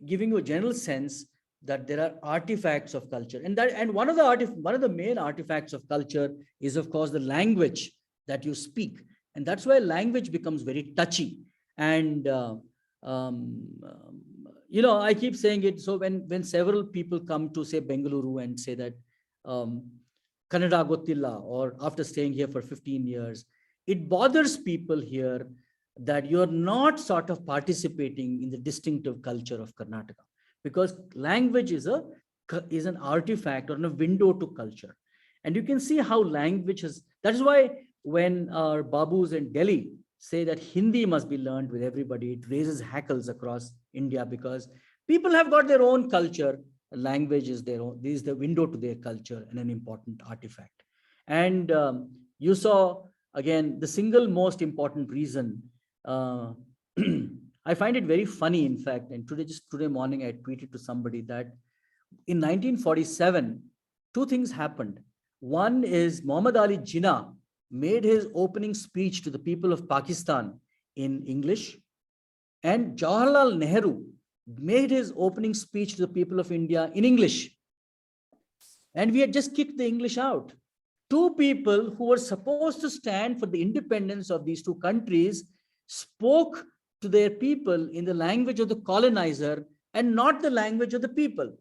giving you a general sense that there are artifacts of culture, and one of the main artifacts of culture is, of course, the language that you speak, and that's why language becomes very touchy. And I keep saying it. So when several people come to, say, Bengaluru and say that Kannada gottilla, or after staying here for 15 years, it bothers people here that you're not sort of participating in the distinctive culture of Karnataka, because language is an artifact or a window to culture. And you can see how language has, that is why when our babus in Delhi say that Hindi must be learned with everybody, it raises hackles across India, because people have got their own culture. Language is their own, this is the window to their culture and an important artifact. And you saw, again, the single most important reason, I find it very funny, in fact, and today morning I tweeted to somebody that in 1947, two things happened. One is Muhammad Ali Jinnah made his opening speech to the people of Pakistan in English, and Jawaharlal Nehru made his opening speech to the people of India in English. And we had just kicked the English out. Two people who were supposed to stand for the independence of these two countries spoke to their people in the language of the colonizer and not the language of the people.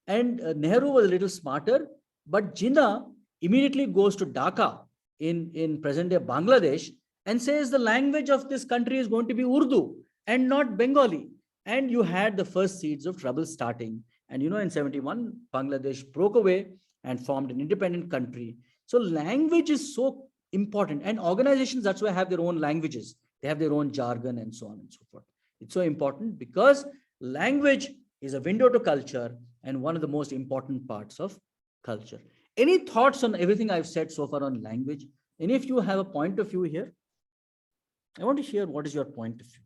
And Nehru was a little smarter, but Jinnah immediately goes to Dhaka in present-day Bangladesh and says the language of this country is going to be Urdu and not Bengali. And you had the first seeds of trouble starting. And in 71, Bangladesh broke away and formed an independent country. So language is so important. And organizations, that's why have their own languages. They have their own jargon and so on and so forth. It's so important because language is a window to culture and one of the most important parts of culture. Any thoughts on everything I've said so far on language? Any of you have a point of view here? I want to hear what is your point of view.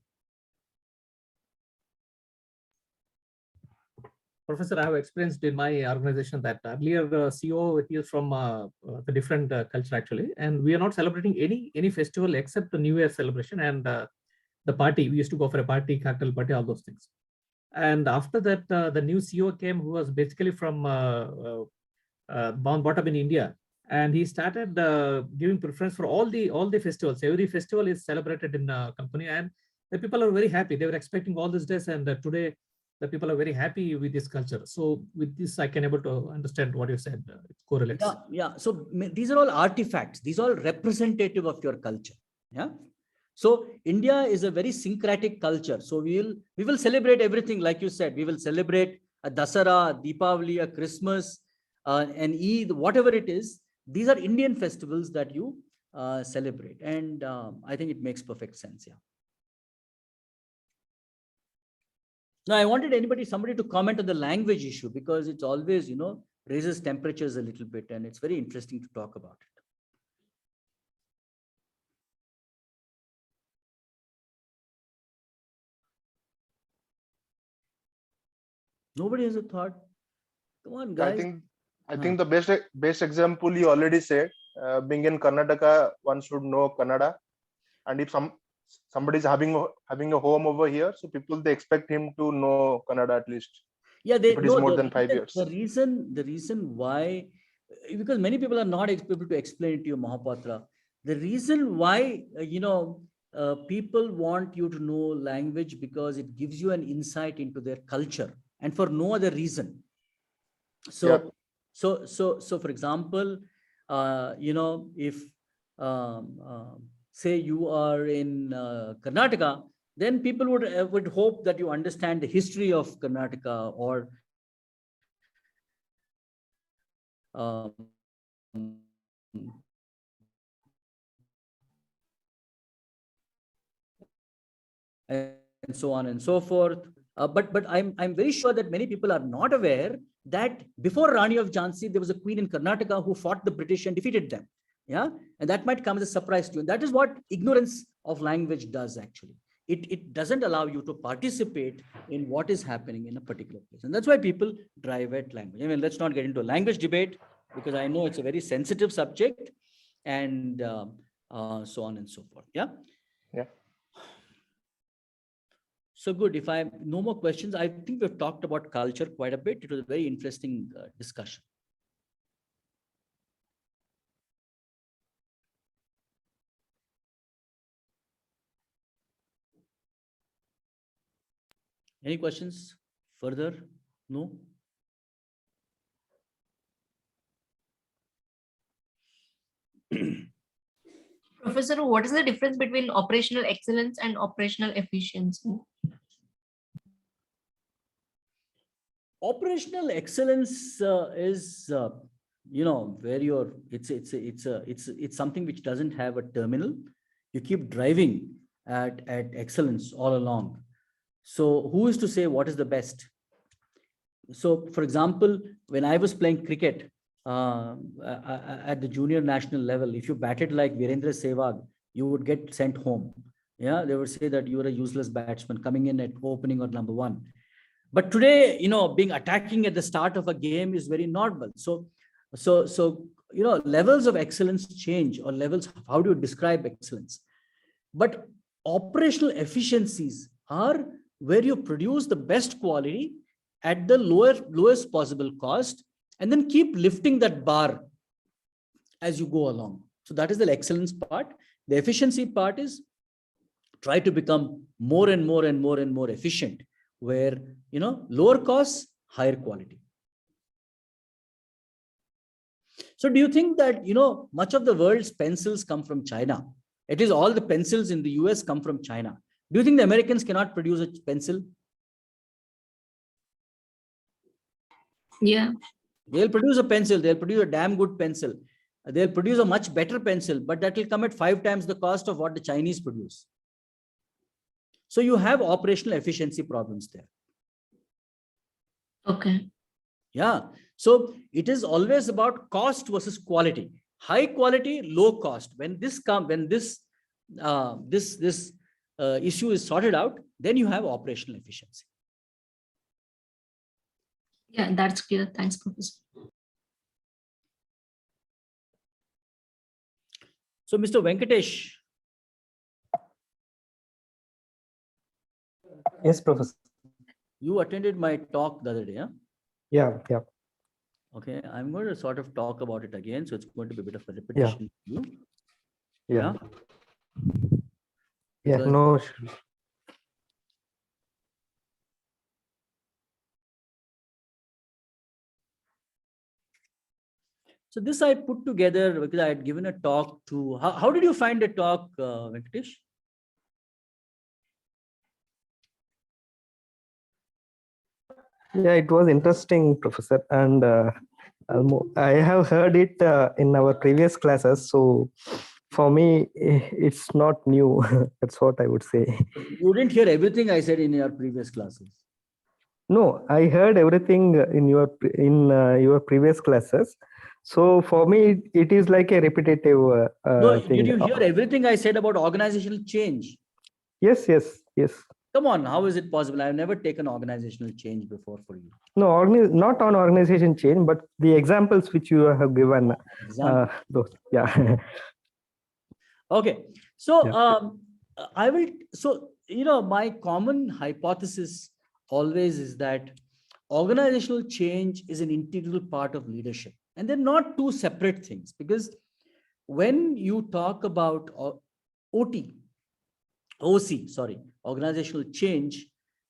Professor, I have experienced in my organization that earlier the CEO is from the different culture actually, and we are not celebrating any festival except the New Year celebration and the party. We used to go for a party, cocktail party, all those things. And after that, the new CEO came, who was basically from brought up in India, and he started giving preference for all the festivals. Every festival is celebrated in the company, and the people are very happy. They were expecting all these days, and today the people are very happy with this culture. So with this, I can able to understand what you said. It correlates. Yeah. So these are all artifacts. These are all representative of your culture. Yeah. So India is a very syncretic culture. So we will celebrate everything, like you said. We will celebrate a Dasara, Deepavali, a Christmas, an Eid, whatever it is. These are Indian festivals that you celebrate, and I think it makes perfect sense. Yeah. Now, I wanted somebody to comment on the language issue, because it's always, raises temperatures a little bit, and it's very interesting to talk about it. Nobody has a thought. Come on, guys. I think the best example you already said. Being in Karnataka, one should know Kannada, and if somebody is having a home over here, so they expect him to know Kannada at least. Yeah, if it is more than 5 years. The reason why, because many people are not able to explain it to you, Mahapatra. The reason why people want you to know language, because it gives you an insight into their culture, and for no other reason. So, yeah. So for example, if say you are in Karnataka, then people would hope that you understand the history of Karnataka, or and so on and so forth. But I'm very sure that many people are not aware that before Rani of Jhansi, there was a queen in Karnataka who fought the British and defeated them. Yeah, and that might come as a surprise to you. And that is what ignorance of language does actually. It doesn't allow you to participate in what is happening in a particular place. And that's why people drive at language. I mean, let's not get into a language debate because I know it's a very sensitive subject and so on and so forth. Yeah. Yeah. So good. If I have no more questions, I think we've talked about culture quite a bit. It was a very interesting discussion. Any questions further? No? Professor, what is the difference between operational excellence and operational efficiency? Operational excellence is, where you're. It's something which doesn't have a terminal. You keep driving at excellence all along. So who is to say what is the best? So, for example, when I was playing cricket at the junior national level, if you batted like Virendra Sehwag, you would get sent home. Yeah, they would say that you were a useless batsman coming in at opening or number one. But today, being attacking at the start of a game is very normal. So levels of excellence change, or levels. How do you describe excellence? But operational efficiencies are where you produce the best quality at the lowest possible cost, and then keep lifting that bar as you go along. So that is the excellence part. The efficiency part is try to become more and more and more and more efficient, where lower costs, higher quality. So do you think that much of the world's pencils come from China? It is all the pencils in the US come from China. Do you think the Americans cannot produce a pencil? Yeah. They'll produce a pencil. They'll produce a damn good pencil. They'll produce a much better pencil, but that will come at 5 times the cost of what the Chinese produce. So you have operational efficiency problems there. Okay. Yeah. So it is always about cost versus quality. High quality, low cost. When this issue is sorted out, then you have operational efficiency. Yeah, that's clear. Thanks, Professor. So, Mr. Venkatesh. Yes, Professor. You attended my talk the other day, huh? Yeah. Okay, I'm going to sort of talk about it again. So it's going to be a bit of a repetition for you. Yeah. Because No. So this I put together because I had given a talk to, how did you find the talk, Venkatesh? Yeah, it was interesting, Professor. And I have heard it in our previous classes. So for me, it's not new. That's what I would say. You didn't hear everything I said in your previous classes. No, I heard everything in your previous classes. So for me, it is like a repetitive No, thing. did you hear everything I said about organizational change? Yes. Come on, how is it possible? I've never taken organizational change before for you. No, not on organization change, but the examples which you have given. Those, yeah. Okay, so I will. So my common hypothesis always is that organizational change is an integral part of leadership, and they're not two separate things. Because when you talk about organizational change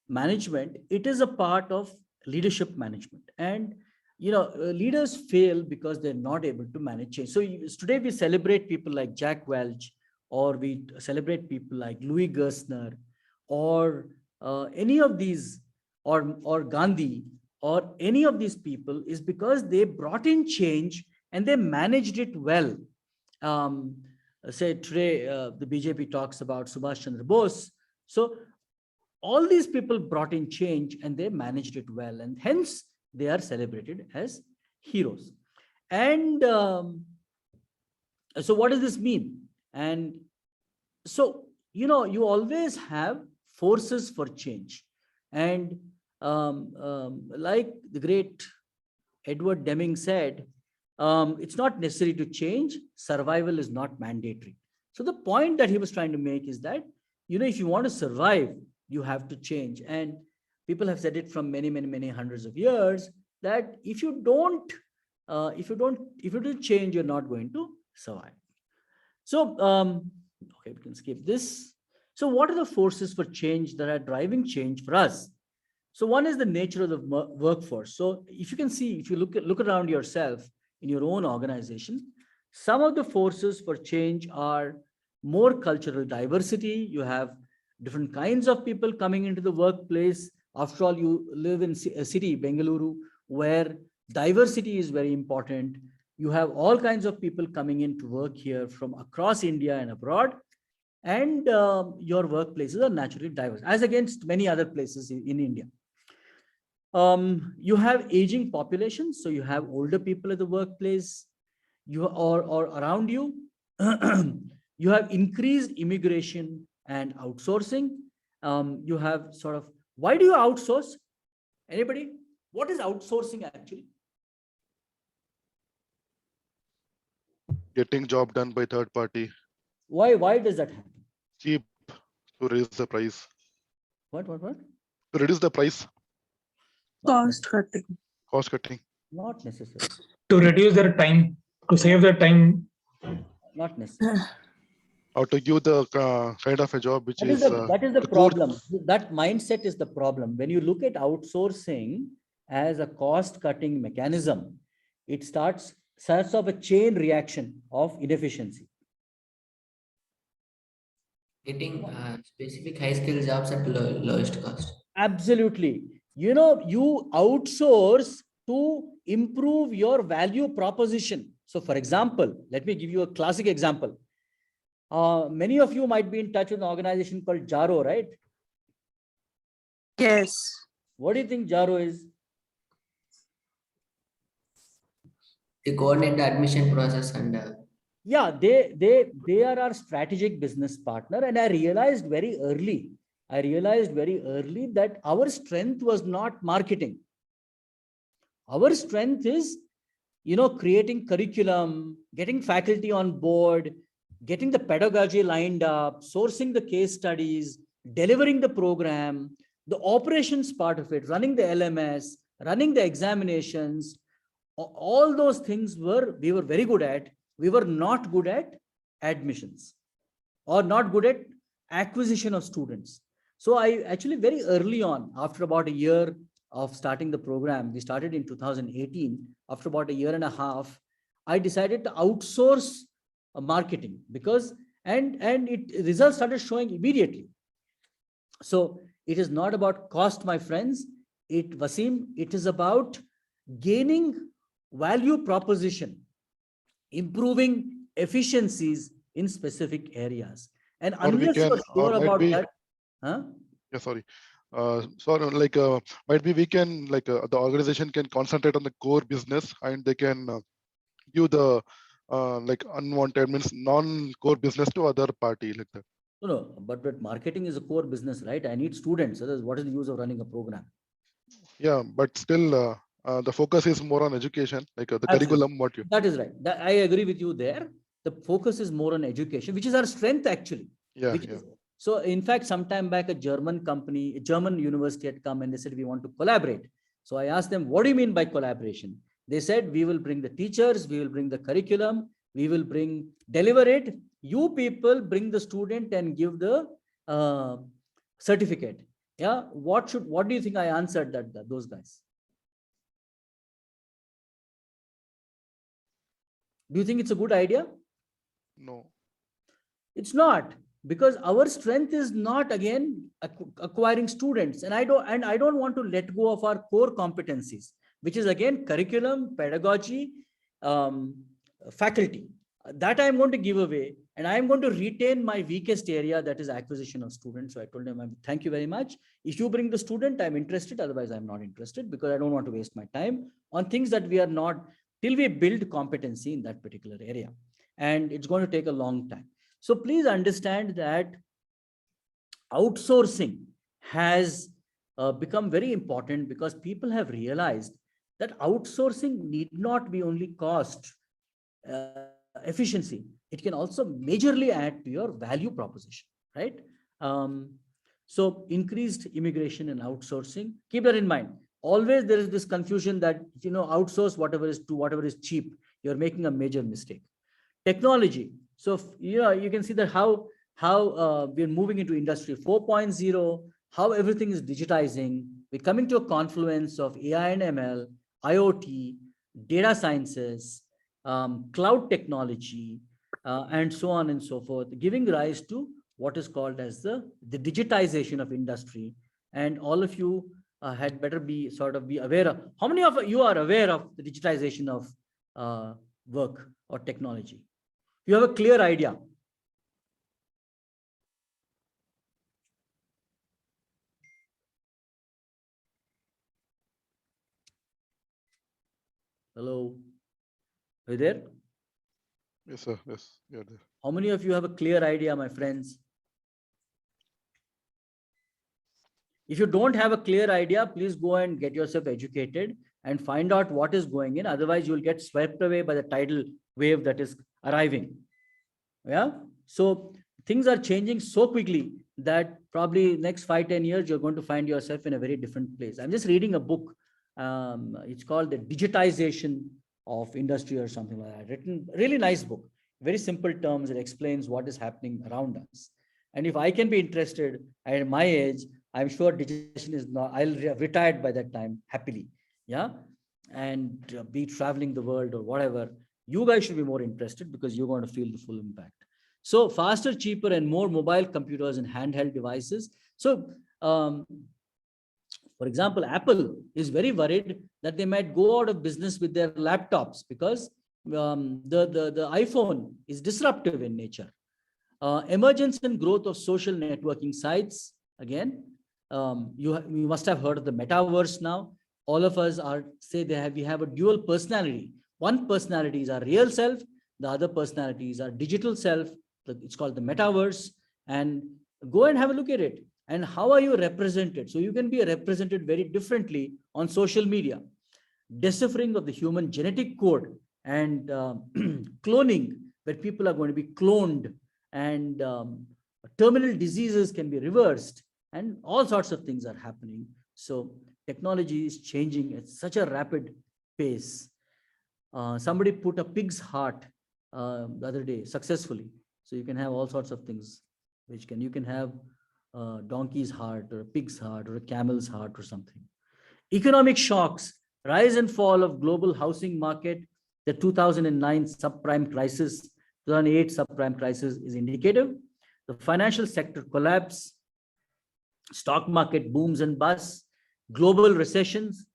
management, it is a part of leadership management. And leaders fail because they're not able to manage change. So today we celebrate people like Jack Welch, or we celebrate people like Louis Gerstner, or any of these, or Gandhi, or any of these people, is because they brought in change and they managed it well. Say today, the BJP talks about Subhash Chandra Bose. So all these people brought in change and they managed it well, and hence they are celebrated as heroes. And so what does this mean? And so, you always have forces for change. And like the great Edward Deming said, it's not necessary to change. Survival is not mandatory. So the point that he was trying to make is that, if you want to survive, you have to change. And people have said it from many, many, many hundreds of years that if you don't change, you're not going to survive. So, okay, we can skip this. So what are the forces for change that are driving change for us? So one is the nature of the workforce. So if you can see, if you look around yourself in your own organization, some of the forces for change are more cultural diversity. You have different kinds of people coming into the workplace. After all, you live in a city, Bengaluru, where diversity is very important. You have all kinds of people coming in to work here from across India and abroad. And your workplaces are naturally diverse, as against many other places in India. You have aging populations, so you have older people at the workplace, or around you. You have increased immigration and outsourcing. You have sort of, why do you outsource? Anybody? What is outsourcing actually? Getting job done by third party. Why does that happen? Cheap, to raise the price. What? To reduce the price. Cost cutting. Cost cutting. Not necessary. To reduce their time, to save their time. Not necessary. Or to give the kind of a job which that is the problem. That mindset is the problem. When you look at outsourcing as a cost-cutting mechanism, it starts off a chain reaction of inefficiency. Getting specific high-skill jobs at lowest cost. Absolutely. You outsource to improve your value proposition. So, for example, let me give you a classic example. Many of you might be in touch with an organization called JARO, right? Yes. What do you think JARO is? They coordinate the admission process and yeah, they are our strategic business partner. And I realized very early that our strength was not marketing. Our strength is, creating curriculum, getting faculty on board, getting the pedagogy lined up, sourcing the case studies, delivering the program, the operations part of it, running the LMS, running the examinations. All those things we were very good at. We were not good at admissions or not good at acquisition of students. So I actually very early on, after about a year of starting the program, we started in 2018. After about a year and a half, I decided to outsource marketing because, and results started showing immediately. So it is not about cost, my friends. Wasim, it is about gaining value proposition, improving efficiencies in specific areas. And unless you're sure about that, yeah, sorry. Might be we can the organization can concentrate on the core business and they can give the unwanted, means non-core business to other party like that. No, but marketing is a core business, right? I need students. Otherwise, what is the use of running a program? Yeah, but still the focus is more on education, like the Absolutely. curriculum. What you? That is right. I agree with you there. The focus is more on education, which is our strength actually. Yeah. So in fact, sometime back, a German university had come and they said, we want to collaborate. So I asked them, what do you mean by collaboration? They said, we will bring the teachers, we will bring the curriculum, we will deliver it. You people bring the student and give the certificate. Yeah. What do you think I answered those guys? Do you think it's a good idea? No. It's not, because our strength is not, again, acquiring students. And I don't want to let go of our core competencies, which is again curriculum, pedagogy, faculty. That I'm going to give away And I'm going to retain my weakest area, that is acquisition of students. So I told him, thank you very much. If you bring the student, I'm interested. Otherwise, I'm not interested, because I don't want to waste my time on things that we are not, till we build competency in that particular area. And it's going to take a long time. So please understand that outsourcing has become very important, because people have realized that outsourcing need not be only cost efficiency. It can also majorly add to your value proposition, right? So increased immigration and outsourcing, keep that in mind. Always there is this confusion that, outsource whatever is cheap. You're making a major mistake. Technology. So, you can see that how we're moving into industry 4.0, how everything is digitizing. We're coming to a confluence of AI and ML, IoT, data sciences, cloud technology, and so on and so forth, giving rise to what is called as the digitization of industry. And all of you had better be aware of. How many of you are aware of the digitization of work or technology? You have a clear idea. Hello, are you there? Yes, sir. Yes, you're there. How many of you have a clear idea, my friends? If you don't have a clear idea, please go and get yourself educated and find out what is going in. Otherwise, you'll get swept away by the tidal wave that is arriving. Yeah. So things are changing so quickly that probably next 5-10 years, you're going to find yourself in a very different place. I'm just reading a book. It's called The Digitization of Industry or something like that. Written, really nice book. Very simple terms. It explains what is happening around us. And if I can be interested at my age, I'm sure digitization is not, I'll have retired by that time happily. Yeah. And be traveling the world or whatever. You guys should be more interested, because you're going to feel the full impact. So faster, cheaper, and more mobile computers and handheld devices. So, for example, Apple is very worried that they might go out of business with their laptops, because the iPhone is disruptive in nature. Emergence and growth of social networking sites. Again, you must have heard of the Metaverse now. All of us we have a dual personality. One personality is our real self. The other personality is our digital self. It's called the Metaverse. And go and have a look at it. And how are you represented? So you can be represented very differently on social media. Deciphering of the human genetic code and cloning, where people are going to be cloned, and terminal diseases can be reversed, and all sorts of things are happening. So technology is changing at such a rapid pace. Somebody put a pig's heart the other day successfully. So you can have all sorts of things, you can have a donkey's heart or a pig's heart or a camel's heart or something. Economic shocks, rise and fall of global housing market. The 2009 subprime crisis, 2008 subprime crisis is indicative. The financial sector collapse, stock market booms and busts, global recessions,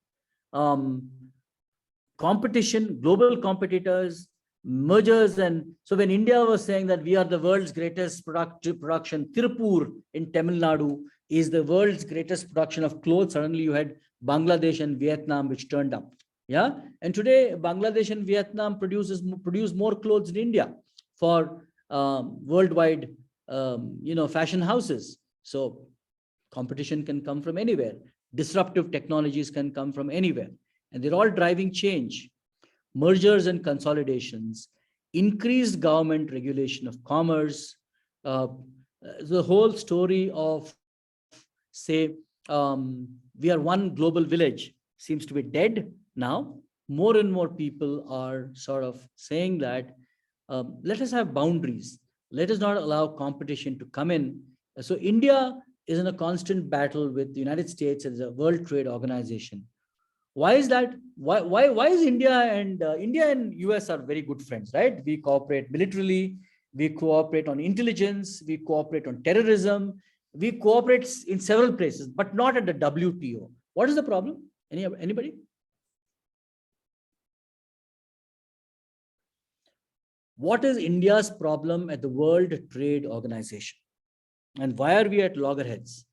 competition, global competitors, mergers. And so when India was saying that we are the world's greatest production, Tirupur in Tamil Nadu is the world's greatest production of clothes, suddenly you had Bangladesh and Vietnam which turned up. Yeah. And today Bangladesh and Vietnam produce more clothes than India for worldwide fashion houses. So competition can come from anywhere. Disruptive technologies can come from anywhere. And they're all driving change. Mergers and consolidations, increased government regulation of commerce, the whole story of, say, we are one global village seems to be dead now. More and more people are sort of saying that let us have boundaries. Let us not allow competition to come in. So India is in a constant battle with the United States as a World Trade Organization. Why is that? Why is India and US are very good friends, right? We cooperate militarily, we cooperate on intelligence, we cooperate on terrorism, we cooperate in several places, but not at the WTO. What is the problem? Anybody? What is India's problem at the World Trade Organization? And why are we at loggerheads?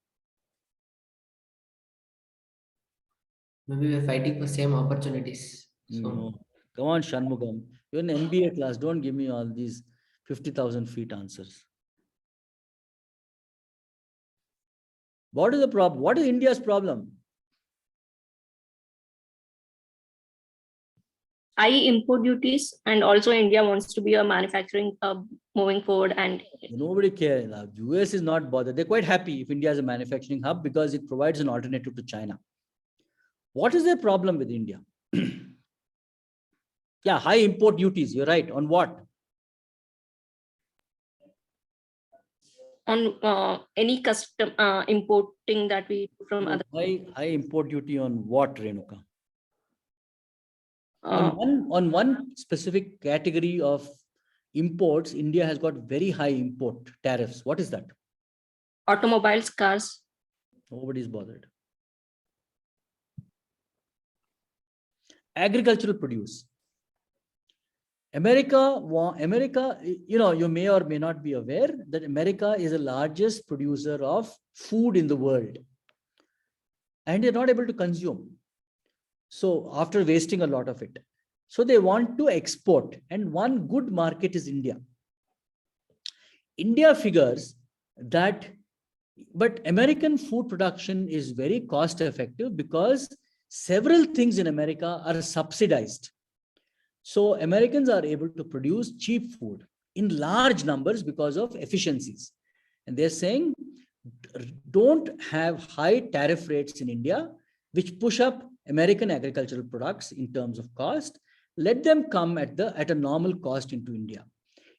Maybe we're fighting for same opportunities. So No. Come on, Shanmugam. You're in MBA class. Don't give me all these 50,000 feet answers. What is the problem? What is India's problem? High import duties, and also India wants to be a manufacturing hub moving forward. And Nobody cares. US is not bothered. They're quite happy if India is a manufacturing hub because it provides an alternative to China. What is their problem with India? Yeah, high import duties. You're right. On what? on any custom importing that we do from other. High import duty on what, Renuka? On one specific category of imports, India has got very high import tariffs. What is that? Automobiles, cars. Nobody's bothered. Agricultural produce. America, you may or may not be aware that America is the largest producer of food in the world. And they're not able to consume. So after wasting a lot of it. So they want to export. And one good market is India. India figures that, but American food production is very cost effective because several things in America are subsidized. So Americans are able to produce cheap food in large numbers because of efficiencies. And they're saying, don't have high tariff rates in India, which push up American agricultural products in terms of cost. Let them come at a normal cost into India.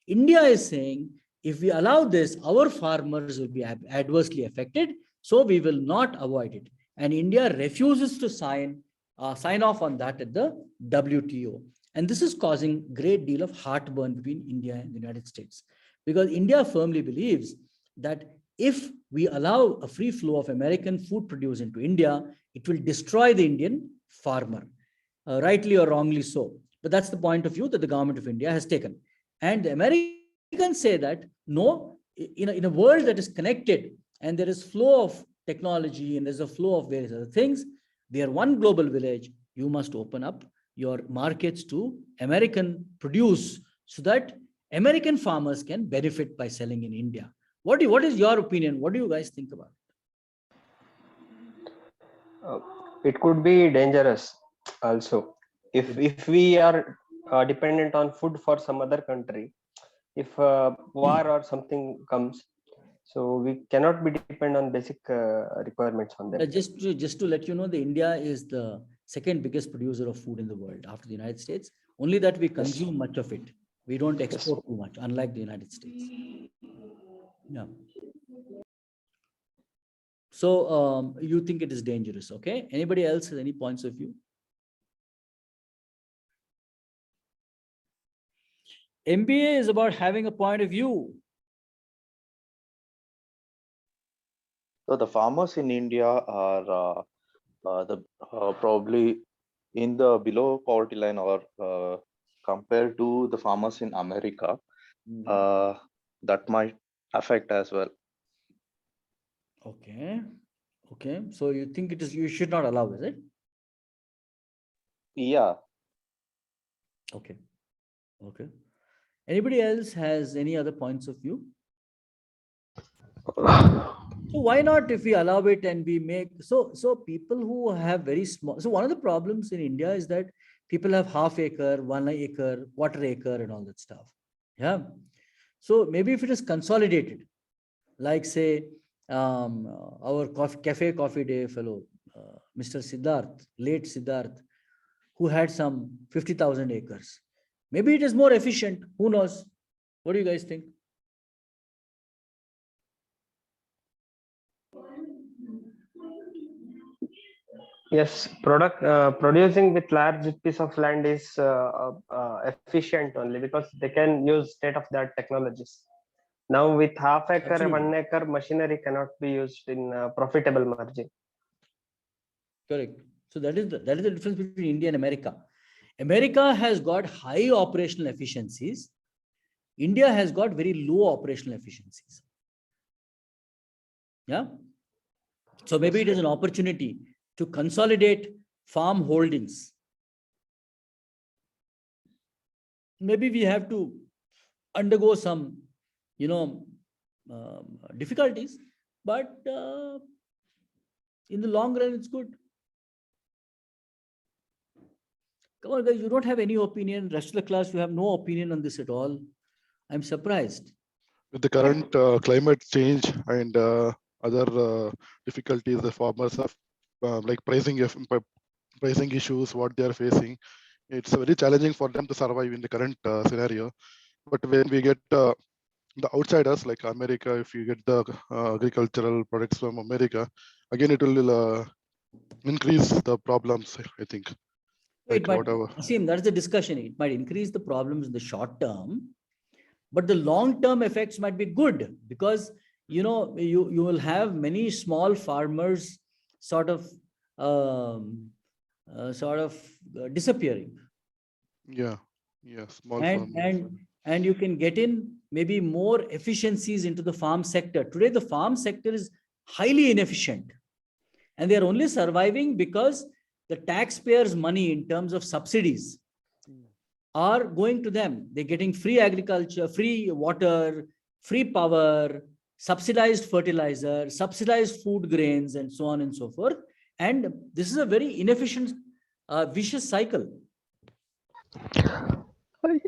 India is saying, if we allow this, our farmers will be adversely affected. So we will not avoid it. And India refuses to sign off on that at the WTO. And this is causing a great deal of heartburn between India and the United States. Because India firmly believes that if we allow a free flow of American food produce into India, it will destroy the Indian farmer, rightly or wrongly so. But that's the point of view that the government of India has taken. And the Americans say that, no, in a world that is connected and there is flow of technology and there's a flow of various other things, we are one global village. You must open up your markets to American produce so that American farmers can benefit by selling in India. What is your opinion? What do you guys think about it? It could be dangerous also. If we are dependent on food for some other country, if war or something comes, so we cannot be dependent on basic requirements on them. Just to let you know, India is the second biggest producer of food in the world after the United States. Only that we consume much of it. We don't export too much, unlike the United States. Yeah. So you think it is dangerous, okay? Anybody else has any points of view? MBA is about having a point of view. So the farmers in India are probably in the below poverty line or compared to the farmers in America. That might affect as well. Okay. So you think you should not allow, is it? Yeah. Okay. Anybody else has any other points of view? So why not, if we allow it and we make so people who have very small. So one of the problems in India is that people have half acre, 1 acre, quarter acre, and all that stuff. Yeah. So maybe if it is consolidated, like say our cafe coffee day fellow, Mr. Siddharth, late Siddharth, who had some 50,000 acres. Maybe it is more efficient. Who knows? What do you guys think? Yes, producing with large piece of land is efficient only because they can use state-of-the-art technologies. Now with half acre, Absolutely. 1 acre machinery cannot be used in profitable margin. Correct. So that is the difference between India and America. America has got high operational efficiencies India has got very low operational efficiencies. Yeah. So maybe it is an opportunity to consolidate farm holdings. Maybe we have to undergo some, difficulties, but in the long run, it's good. Come on, guys, you don't have any opinion. Rest of the class, you have no opinion on this at all. I'm surprised. With the current climate change and other difficulties the farmers have, like pricing issues, what they are facing, it's very challenging for them to survive in the current scenario. But when we get the outsiders like America, if you get the agricultural products from America, again it will increase the problems, I think. Like whatever. Asim, that's the discussion. It might increase the problems in the short term, but the long-term effects might be good, because you will have many small farmers sort of disappearing. Yeah, small farmers. And you can get in maybe more efficiencies into the farm sector. Today, the farm sector is highly inefficient, and they are only surviving because the taxpayers' money in terms of subsidies are going to them. They're getting free agriculture, free water, free power, subsidized fertilizer, subsidized food grains, and so on and so forth. And this is a very inefficient, vicious cycle.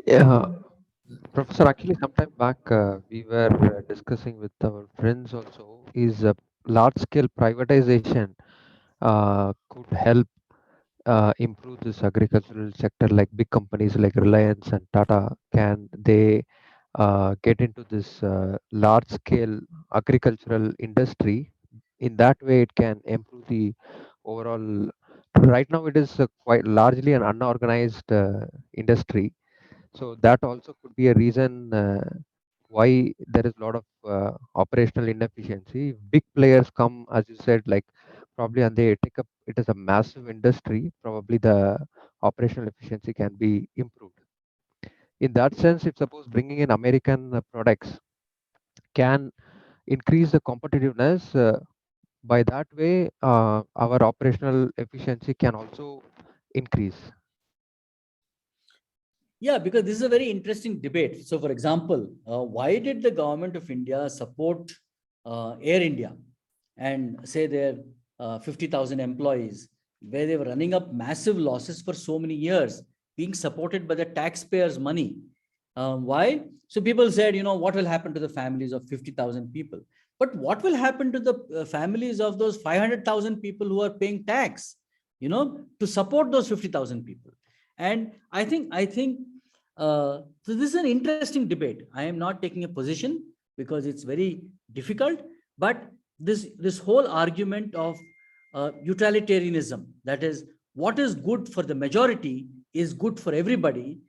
Yeah, Professor, actually, sometime back we were discussing with our friends also, is large-scale privatization could help improve this agricultural sector, like big companies like Reliance and Tata, can they get into this large-scale agricultural industry? In that way, it can improve the overall. Right now, it is quite largely an unorganized industry. So that also could be a reason why there is a lot of operational inefficiency. Big players come, as you said, like probably, and they take up it as a massive industry. Probably the operational efficiency can be improved. In that sense, if suppose bringing in American products can increase the competitiveness, by that way, our operational efficiency can also increase. Yeah, because this is a very interesting debate. So, for example, why did the government of India support Air India and say their 50,000 employees, where they were running up massive losses for so many years, being supported by the taxpayers' money? Why? So people said, what will happen to the families of 50,000 people? But what will happen to the families of those 500,000 people who are paying tax, to support those 50,000 people? And I think so this is an interesting debate. I am not taking a position because it's very difficult, but this whole argument of utilitarianism, that is, what is good for the majority is good for everybody,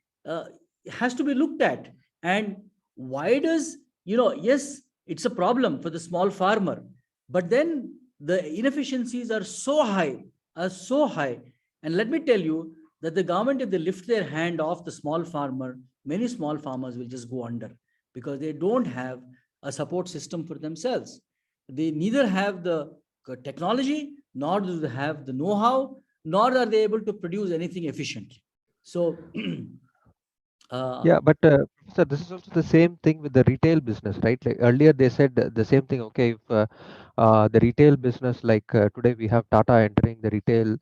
has to be looked at. And why does, yes, it's a problem for the small farmer, but then the inefficiencies are so high. And let me tell you that the government, if they lift their hand off the small farmer, many small farmers will just go under, because they don't have a support system for themselves. They neither have the technology, nor do they have the know-how, nor are they able to produce anything efficiently. So yeah, but sir, this is also the same thing with the retail business, right? Like earlier they said the same thing. Okay, if the retail business, like today we have Tata entering the retail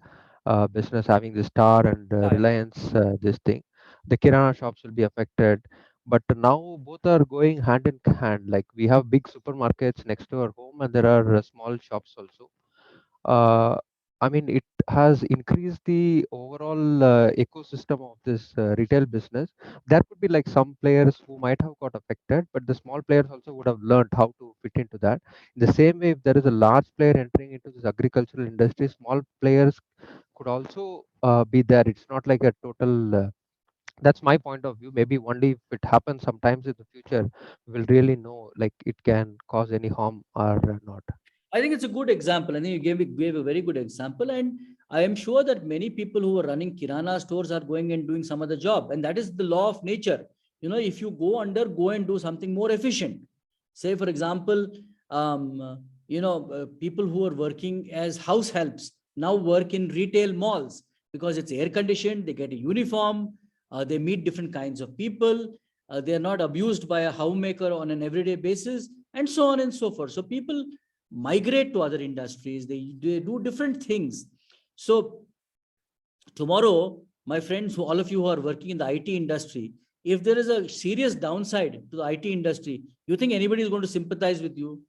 business, having the Star and Reliance, this thing, the Kirana shops will be affected. But now both are going hand in hand. Like we have big supermarkets next to our home, and there are small shops also. I mean, it has increased the overall ecosystem of this retail business. There could be like some players who might have got affected, but the small players also would have learned how to fit into that. In the same way, if there is a large player entering into this agricultural industry, small players could also be there. It's not like a total. That's my point of view. Maybe only if it happens sometimes in the future, we'll really know like it can cause any harm or not. I think it's a good example. I think you gave a very good example. And I am sure that many people who are running Kirana stores are going and doing some other job. And that is the law of nature. if you go and do something more efficient. Say, for example, people who are working as house helps now work in retail malls because it's air conditioned, they get a uniform, they meet different kinds of people, they are not abused by a homemaker on an everyday basis, and so on and so forth. So people migrate to other industries, they do different things. So tomorrow, my friends, all of you who are working in the IT industry, if there is a serious downside to the IT industry, you think anybody is going to sympathize with you?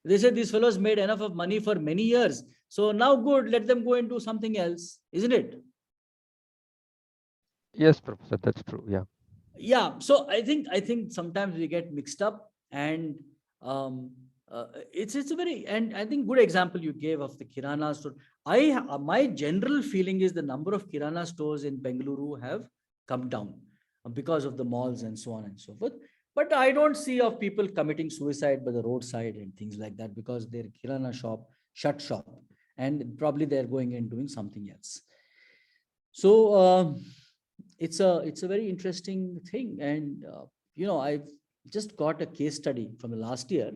They said these fellows made enough of money for many years, so now good, let them go and do something else, isn't it? Yes, Professor, that's true. Yeah. Yeah. So I think sometimes we get mixed up, and it's a very, and I think good example you gave of the Kirana store. My general feeling is the number of Kirana stores in Bengaluru have come down because of the malls and so on and so forth. But I don't see of people committing suicide by the roadside and things like that because their Kirana shop shut shop, and probably they're going and doing something else. So it's a very interesting thing, and I've just got a case study from the last year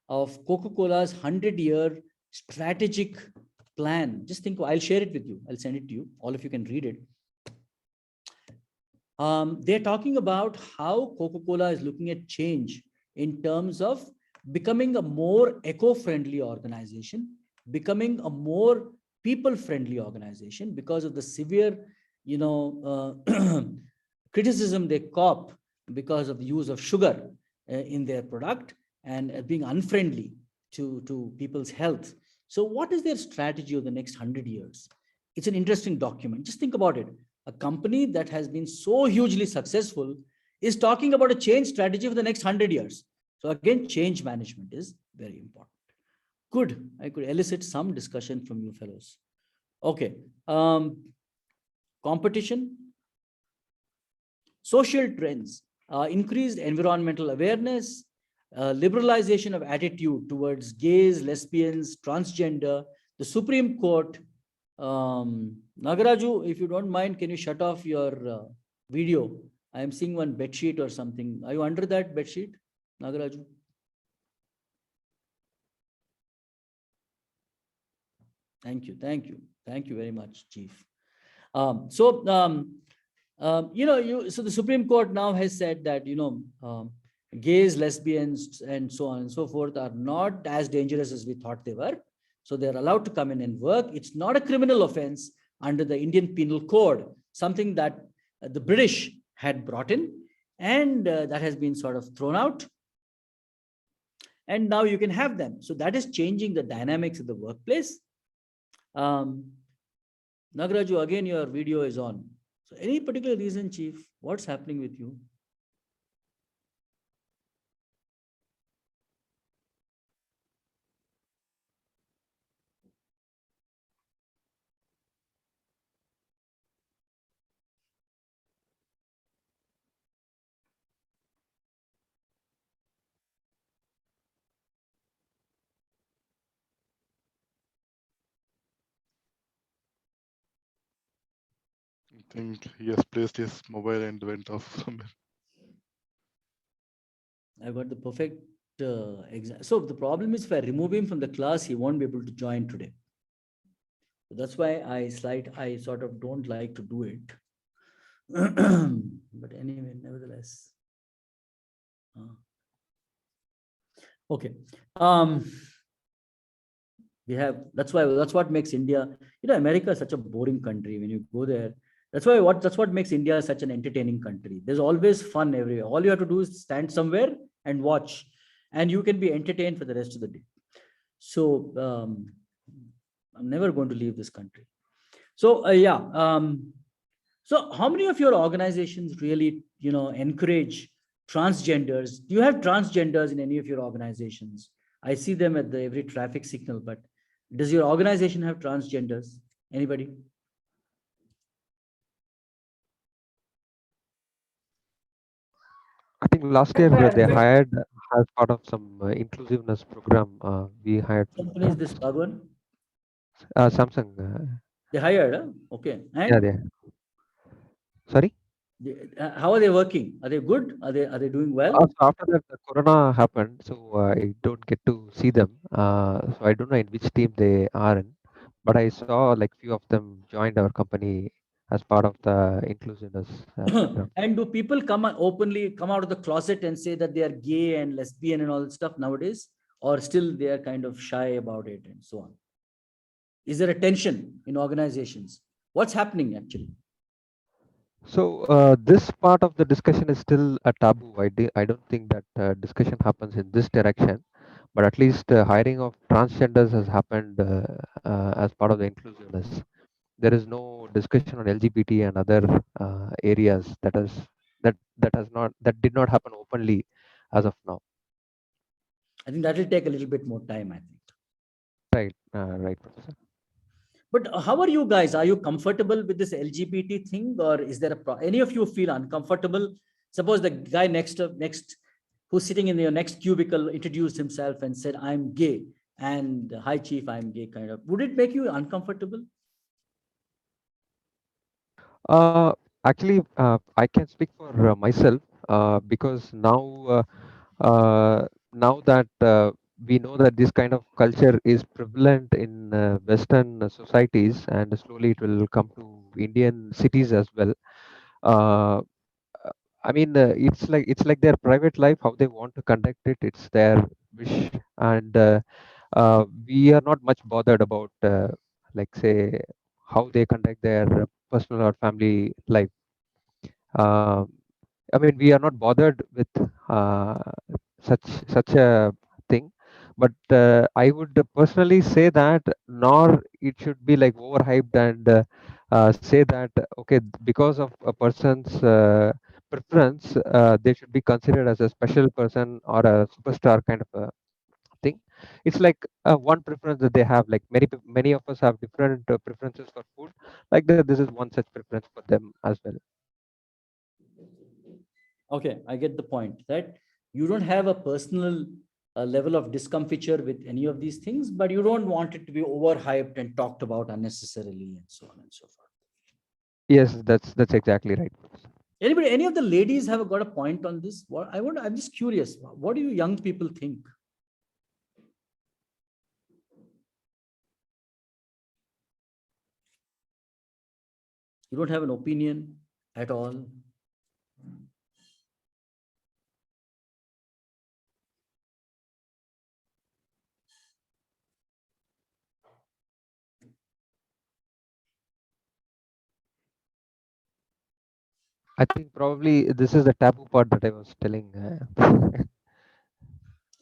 of Coca-Cola's 100-year strategic plan. Just think, I'll share it with you. I'll send it to you. All of you can read it. They're talking about how Coca-Cola is looking at change in terms of becoming a more eco-friendly organization, becoming a more people-friendly organization because of the severe, criticism they cop because of the use of sugar in their product and being unfriendly to people's health. So what is their strategy of the next 100 years? It's an interesting document. Just think about it. A company that has been so hugely successful is talking about a change strategy for the next 100 years. So again, change management is very important. Good. I could elicit some discussion from you fellows. Okay. Competition, social trends, increased environmental awareness, liberalization of attitude towards gays, lesbians, transgender. The Supreme Court, Nagaraju, if you don't mind, can you shut off your video? I am seeing one bedsheet or something. Are you under that bedsheet, Nagaraju? Thank you. Thank you. Thank you very much, Chief. So the Supreme Court now has said that, gays, lesbians, and so on and so forth are not as dangerous as we thought they were. So they're allowed to come in and work. It's not a criminal offense under the Indian Penal Code, something that the British had brought in, and that has been sort of thrown out. And now you can have them. So that is changing the dynamics of the workplace. Nagaraju, again, your video is on. So any particular reason, Chief, what's happening with you? I think he has placed his mobile and went off somewhere. I've got the perfect example. So the problem is if I remove him from the class, he won't be able to join today. So that's why I sort of don't like to do it. But anyway, nevertheless. Okay. That's what makes India, America is such a boring country. When you go there, that's what makes India such an entertaining country. There's always fun everywhere. All you have to do is stand somewhere and watch, and you can be entertained for the rest of the day. So I'm never going to leave this country. So so how many of your organizations really, encourage transgenders? Do you have transgenders in any of your organizations? I see them at every traffic signal, but does your organization have transgenders? Anybody? I think last year they hired as part of some inclusiveness program. We hired. Company is this Bhagwan? Samsung. They hired, huh? Okay. And? Yeah, they. Sorry? How are they working? Are they good? Are they doing well? So after that, the Corona happened, so I don't get to see them. So I don't know in which team they are in, but I saw like few of them joined our company as part of the inclusiveness program. And do people openly come out of the closet and say that they are gay and lesbian and all that stuff nowadays, or still they are kind of shy about it and so on? Is there a tension in organizations? What's happening actually? So this part of the discussion is still a taboo. I don't think that discussion happens in this direction, but at least hiring of transgenders has happened as part of the inclusiveness. There is no discussion on LGBT and other areas that did not happen openly as of now. I think that will take a little bit more time, I think. Right, right, Professor. But how are you guys? Are you comfortable with this LGBT thing, or is there any of you feel uncomfortable? Suppose the guy next who's sitting in your next cubicle introduced himself and said, "I'm gay," and "Hi, chief, I'm gay." Kind of, would it make you uncomfortable? Actually, I can speak for myself because now that we know that this kind of culture is prevalent in Western societies, and slowly it will come to Indian cities as well. Uh, I mean, it's like their private life, how they want to conduct it. It's their wish, and we are not much bothered about, like, say, how they conduct their personal or family life. Uh, I mean, we are not bothered with uh, such a thing, but I would personally say that nor it should be like overhyped and say that okay, because of a person's preference, they should be considered as a special person or a superstar kind of a thing. It's like one preference that they have. Like many of us have different preferences for food. Like that, this is one such preference for them as well. Okay, I get the point that you don't have a personal level of discomfiture with any of these things, but you don't want it to be overhyped and talked about unnecessarily and so on and so forth. Yes, that's exactly right. Anybody, any of the ladies have got a point on this? I'm just curious. What do you young people think? You don't have an opinion at all? I think probably this is the taboo part that I was telling.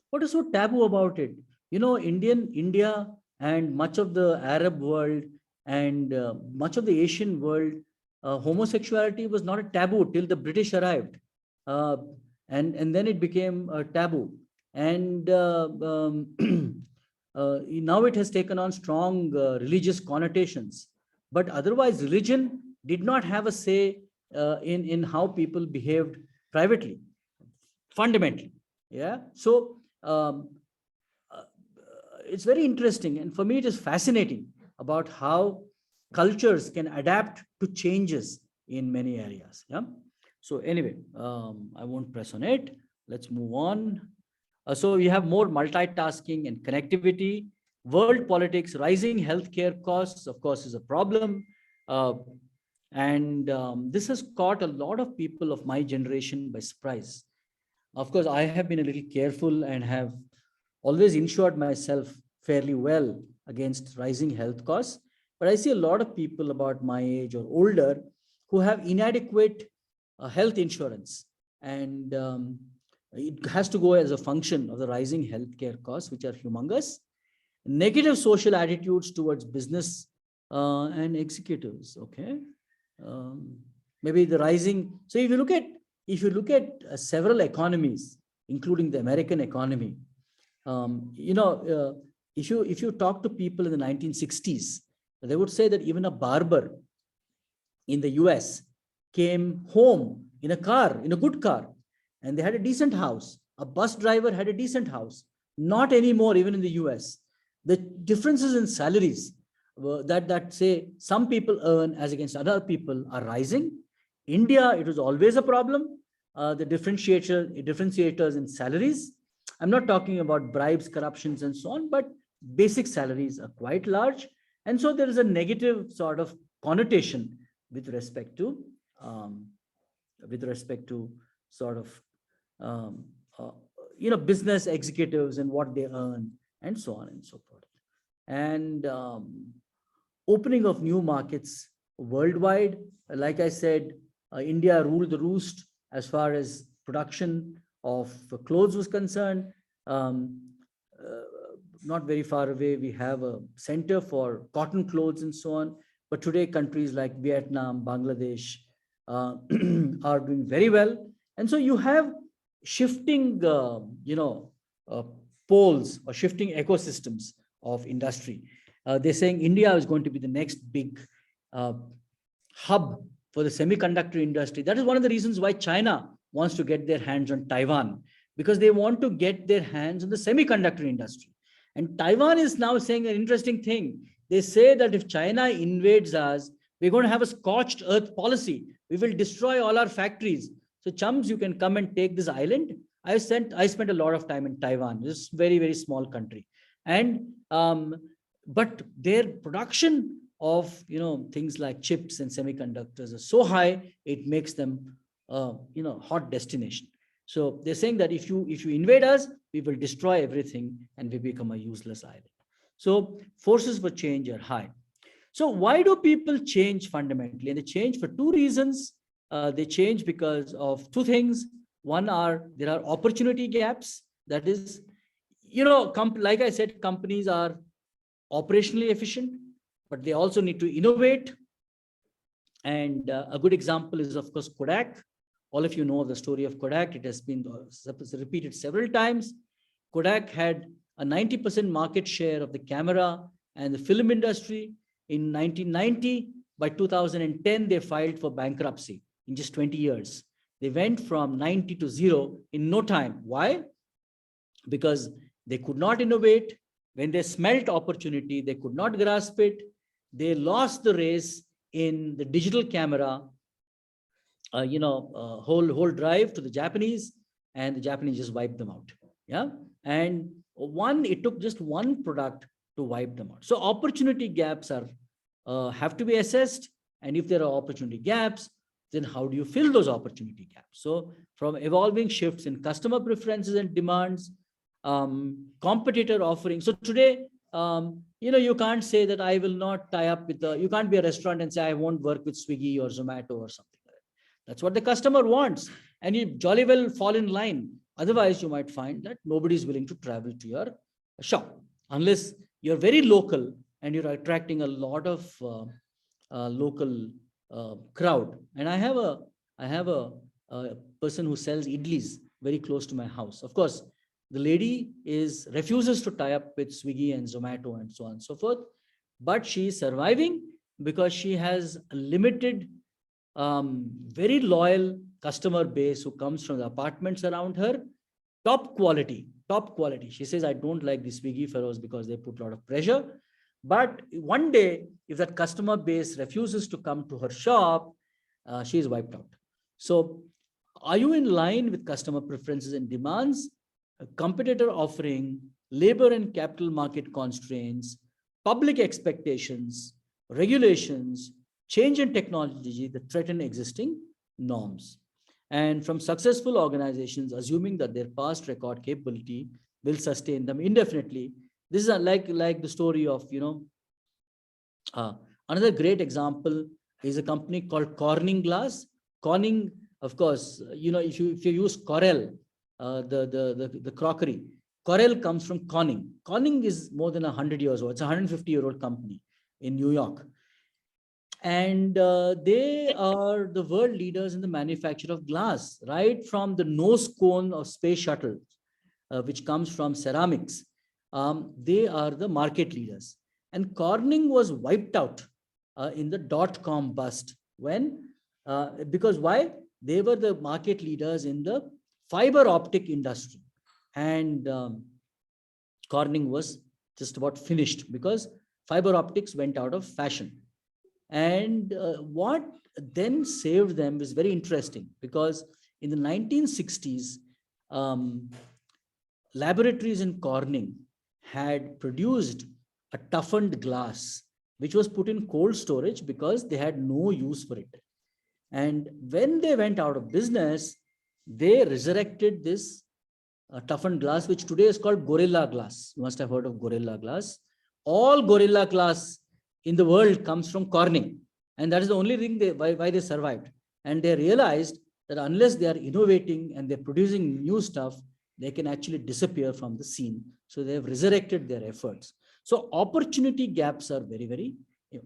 What is so taboo about it? You know, India and much of the Arab world and much of the Asian world, homosexuality was not a taboo till the British arrived. Uh, and then it became a taboo. And now it has taken on strong religious connotations. But otherwise, religion did not have a say in how people behaved privately, fundamentally. Yeah. So it's very interesting. And for me, it is fascinating about how cultures can adapt to changes in many areas. Yeah. So anyway, I won't press on it. Let's move on. So we have more multitasking and connectivity. World politics, rising healthcare costs, of course, is a problem. And this has caught a lot of people of my generation by surprise. Of course, I have been a little careful and have always insured myself fairly well against rising health costs. But I see a lot of people about my age or older who have inadequate health insurance. And it has to go as a function of the rising healthcare costs, which are humongous. Negative social attitudes towards business and executives. Okay. Maybe the rising. So if you look at several economies, including the American economy, if you talk to people in the 1960s, they would say that even a barber in the US came home in a car, in a good car, and they had a decent house. A bus driver had a decent house. Not anymore, even in the US. The differences in salaries that say some people earn as against other people are rising. India, it was always a problem. The differentiators in salaries. I'm not talking about bribes, corruptions, and so on, but basic salaries are quite large. And so there is a negative sort of connotation with respect to sort of business executives and what they earn and so on and so forth. And opening of new markets worldwide, like I said, India ruled the roost as far as production of clothes was concerned. Not very far away, we have a center for cotton clothes and so on. But today, countries like Vietnam, Bangladesh are doing very well. And so you have shifting, poles or shifting ecosystems of industry. They're saying India is going to be the next big hub for the semiconductor industry. That is one of the reasons why China wants to get their hands on Taiwan, because they want to get their hands on the semiconductor industry. And Taiwan is now saying an interesting thing. They say that if China invades us, we're going to have a scorched earth policy. We will destroy all our factories. So chums, you can come and take this island. I spent a lot of time in Taiwan. This very, very small country. And but their production of things like chips and semiconductors are so high, it makes them hot destination. So they're saying that if you invade us, we will destroy everything and we become a useless island. So forces for change are high. So why do people change fundamentally? And they change for two reasons. They change because of two things. One there are opportunity gaps. That is, like I said, companies are operationally efficient, but they also need to innovate. And a good example is, of course, Kodak. All of you know the story of Kodak. It has been repeated several times. Kodak had a 90% market share of the camera and the film industry in 1990. By 2010, they filed for bankruptcy in just 20 years. They went from 90 to 0 in no time. Why? Because they could not innovate. When they smelt opportunity, they could not grasp it. They lost the race in the digital camera, whole drive to the Japanese, and the Japanese just wiped them out. Yeah. And it took just one product to wipe them out. So opportunity gaps have to be assessed. And if there are opportunity gaps, then how do you fill those opportunity gaps? So from evolving shifts in customer preferences and demands, competitor offerings. So today, you can't say that I will not tie up with you can't be a restaurant and say I won't work with Swiggy or Zomato or something like that. That's what the customer wants. And you jolly well fall in line. Otherwise, you might find that nobody is willing to travel to your shop unless you're very local and you're attracting a lot of local crowd. And I have a person who sells idlis very close to my house. Of course, the lady refuses to tie up with Swiggy and Zomato and so on and so forth, but she is surviving because she has a limited, very loyal customer base who comes from the apartments around her. Top quality. She says, I don't like the Swiggy fellows because they put a lot of pressure. But one day, if that customer base refuses to come to her shop, she is wiped out. So are you in line with customer preferences and demands? A competitor offering, labor and capital market constraints, public expectations, regulations, change in technology that threaten existing norms. And from successful organizations, assuming that their past record capability will sustain them indefinitely. This is like the story of, another great example is a company called Corning Glass. Corning, of course, if you use Corel, the crockery, Corel comes from Corning. Corning is more than 100 years old. It's a 150-year-old company in New York. And they are the world leaders in the manufacture of glass, right from the nose cone of space shuttle, which comes from ceramics. They are the market leaders. And Corning was wiped out in the dot-com bust because why? They were the market leaders in the fiber optic industry. And Corning was just about finished because fiber optics went out of fashion. And what then saved them is very interesting, because in the 1960s, laboratories in Corning had produced a toughened glass, which was put in cold storage because they had no use for it. And when they went out of business, they resurrected this toughened glass, which today is called Gorilla Glass. You must have heard of Gorilla Glass. All Gorilla Glass in the world comes from Corning. And that is the only thing why they survived. And they realized that unless they are innovating and they're producing new stuff, they can actually disappear from the scene. So they have resurrected their efforts. So opportunity gaps are very, very,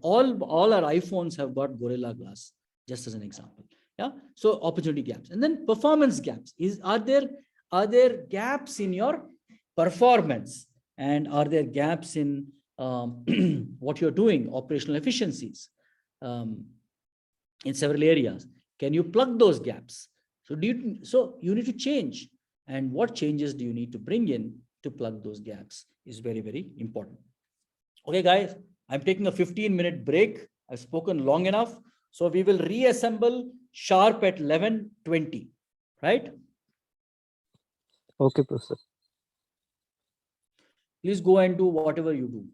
all our iPhones have got Gorilla Glass, just as an example. Yeah. So opportunity gaps. And then performance gaps. Are there gaps in your performance? And are there gaps in what you're doing, operational efficiencies in several areas? Can you plug those gaps? So you need to change. And what changes do you need to bring in to plug those gaps is very, very important. Okay, guys, I'm taking a 15-minute break. I've spoken long enough. So we will reassemble sharp at 11:20, right? Okay, Professor. Please go and do whatever you do.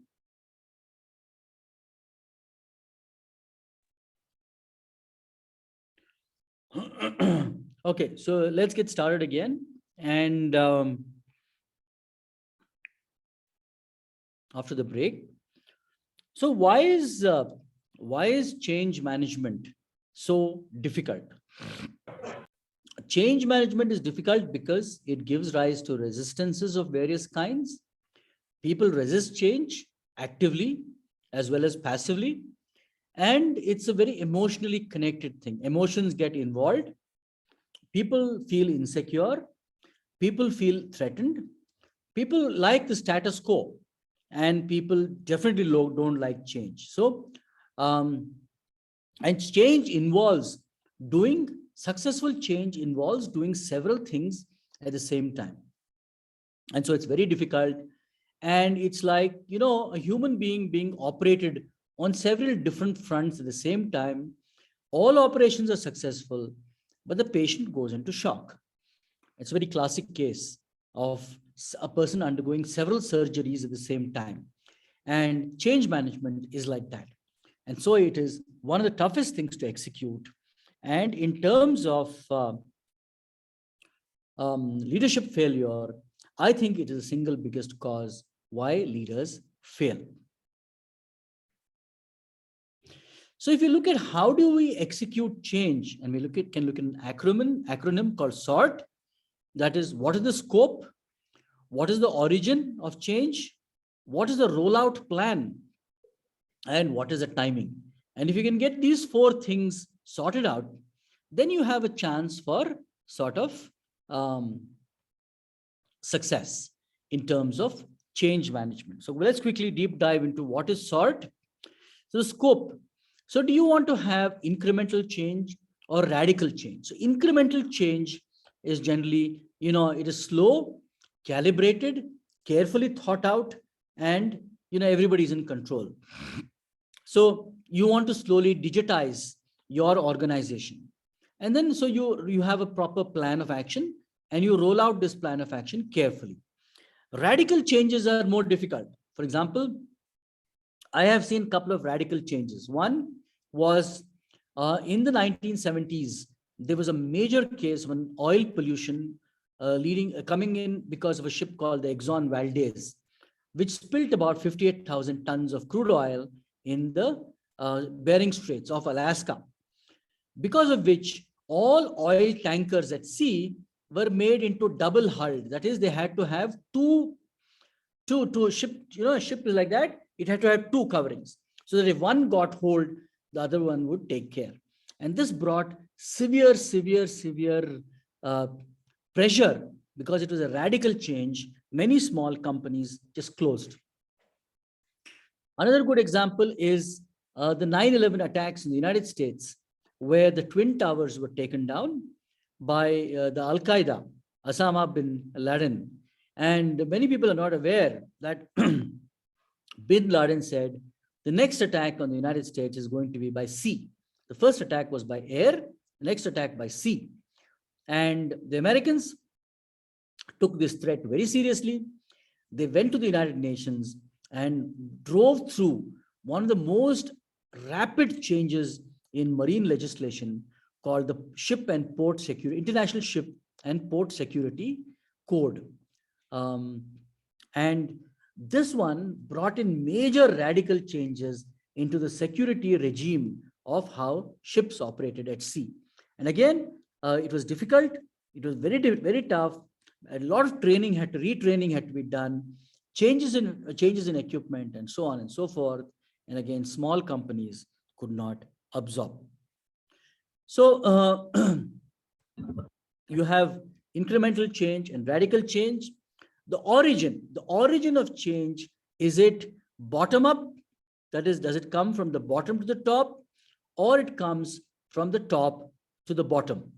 Okay, so let's get started again. And after the break, so why is change management so difficult? Change management is difficult because it gives rise to resistances of various kinds. People resist change actively as well as passively. And it's a very emotionally connected thing. Emotions get involved. People feel insecure. People feel threatened. People like the status quo. And people definitely don't like change. So, and change involves successful change involves doing several things at the same time. And so it's very difficult. And it's like, a human being being operated on several different fronts at the same time. All operations are successful, but the patient goes into shock. It's a very classic case of a person undergoing several surgeries at the same time. And change management is like that. And so it is one of the toughest things to execute. And in terms of leadership failure, I think it is the single biggest cause why leaders fail. So if you look at how do we execute change, and we can look at an acronym called SORT. That is, what is the scope? What is the origin of change? What is the rollout plan? And what is the timing? And if you can get these four things sorted out, then you have a chance for sort of success in terms of change management. So let's quickly deep dive into what is SORT. So the scope. So do you want to have incremental change or radical change? So incremental change is generally, it is slow, calibrated, carefully thought out, and, everybody's in control. So you want to slowly digitize your organization. And then, so you have a proper plan of action and you roll out this plan of action carefully. Radical changes are more difficult. For example, I have seen a couple of radical changes. One was in the 1970s, there was a major case of an oil pollution coming in because of a ship called the Exxon Valdez, which spilled about 58,000 tons of crude oil in the Bering Straits of Alaska, because of which all oil tankers at sea were made into double hulled. That is, they had to have two ship, a ship is like that, it had to have two coverings, so that if one got hold, the other one would take care. And this brought severe pressure because it was a radical change. Many small companies just closed. Another good example is the 9/11 attacks in the United States, where the Twin Towers were taken down by the Al-Qaeda, Osama bin Laden. And many people are not aware that bin Laden said, The next attack on the United States is going to be by sea. The first attack was by air, the next attack by sea. And the Americans took this threat very seriously. They went to the United Nations and drove through one of the most rapid changes in marine legislation called the International Ship and Port Security Code. And this one brought in major radical changes into the security regime of how ships operated at sea. And again, it was difficult. It was very tough. A lot of retraining had to be done, changes in equipment and so on and so forth. And again, small companies could not absorb. So you have incremental change and radical change. The origin of change, is it bottom up? That is, does it come from the bottom to the top, or it comes from the top to the bottom?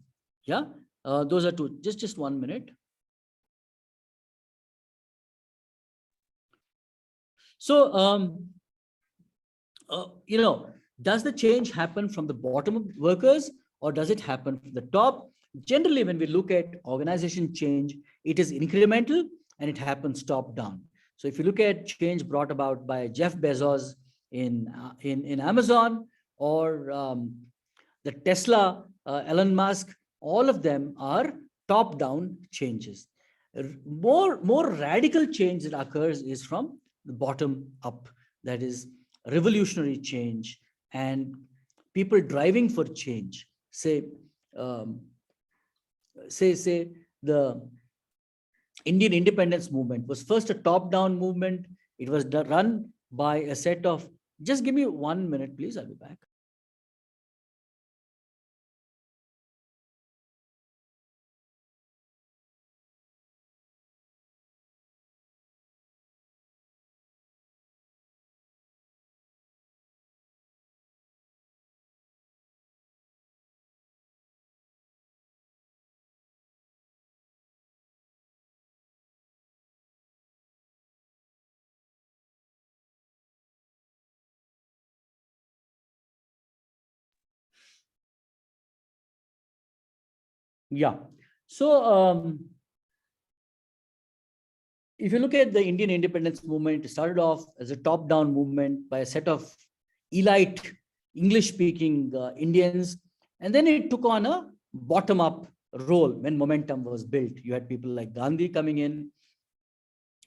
Yeah, those are two. Just 1 minute. So, does the change happen from the bottom of workers, or does it happen from the top? Generally, when we look at organization change, it is incremental and it happens top down. So if you look at change brought about by Jeff Bezos in Amazon, or the Tesla, Elon Musk, all of them are top down changes. More radical change that occurs is from the bottom up. That is revolutionary change and people driving for change. Say the Indian independence movement was first a top-down movement. It was run by a set of, just give me 1 minute, please, I'll be back. Yeah. So if you look at the Indian independence movement, it started off as a top-down movement by a set of elite English-speaking Indians, and then it took on a bottom-up role when momentum was built. You had people like Gandhi coming in,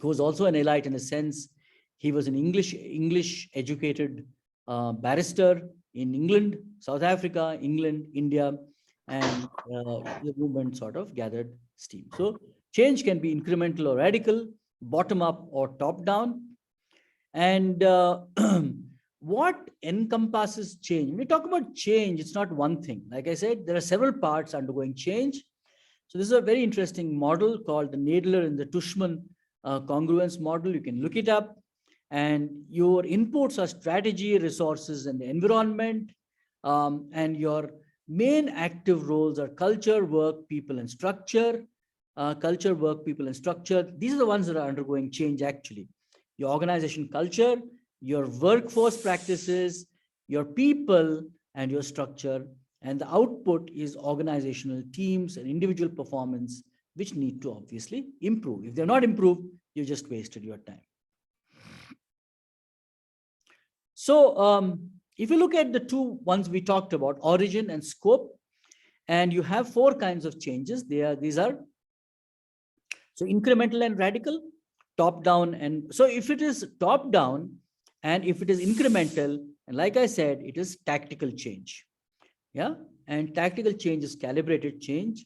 who was also an elite in a sense. He was an English-educated barrister in England, South Africa, England, India, and the movement sort of gathered steam. So change can be incremental or radical, bottom up or top down. And what encompasses change? When we talk about change, it's not one thing. Like I said, there are several parts undergoing change. So this is a very interesting model called the Nadler and the Tushman congruence model. You can look it up. And your inputs are strategy, resources, and the environment. And your main active roles are culture, work, people, and structure. Culture, work, people, and structure. These are the ones that are undergoing change actually. Your organization culture, your workforce practices, your people, and your structure. And the output is organizational teams and individual performance, which need to obviously improve. If they're not improved, you just wasted your time. So if you look at the two ones we talked about, origin and scope, and you have 4 kinds of changes. These are so incremental and radical, top down. And so if it is top down and if it is incremental, and like I said, it is tactical change. Yeah. And tactical change is calibrated change.